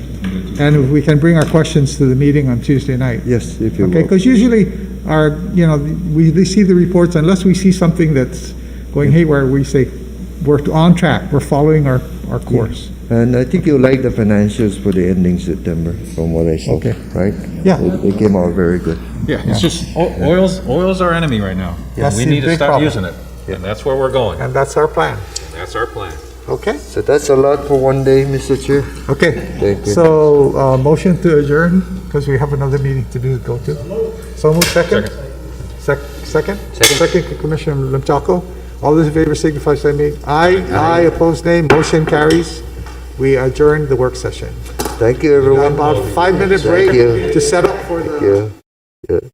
S1: and we can bring our questions to the meeting on Tuesday night.
S2: Yes, if you
S1: Okay,
S2: will.
S1: because usually we see the reports, unless we see something that's going haywire, we say, we're on track, we're following our course.
S2: And I think you like the financials for the ending September, from what I saw,
S1: Okay.
S2: right?
S1: Yeah.
S2: They came out very good.
S4: Yeah, it's just, oil's our enemy right now.
S1: That's
S4: We
S1: the
S4: need to
S1: big
S4: start
S1: problem.
S4: using it, and that's where we're going.
S1: And that's our plan.
S4: That's our plan.
S1: Okay?
S2: So that's a lot for one day, Mr. Chair.
S1: Okay.
S2: Thank you.
S1: So, motion to adjourn, because we have another meeting to go to. So move second? Second? Second, Commissioner Limchaco. All those in favor signify by saying aye. Aye, opposed nay, motion carries. We adjourn the work session.
S2: Thank you, everyone.
S1: About a 5-minute break
S2: Thank you.
S1: to set up for the...
S2: Yeah. Yeah.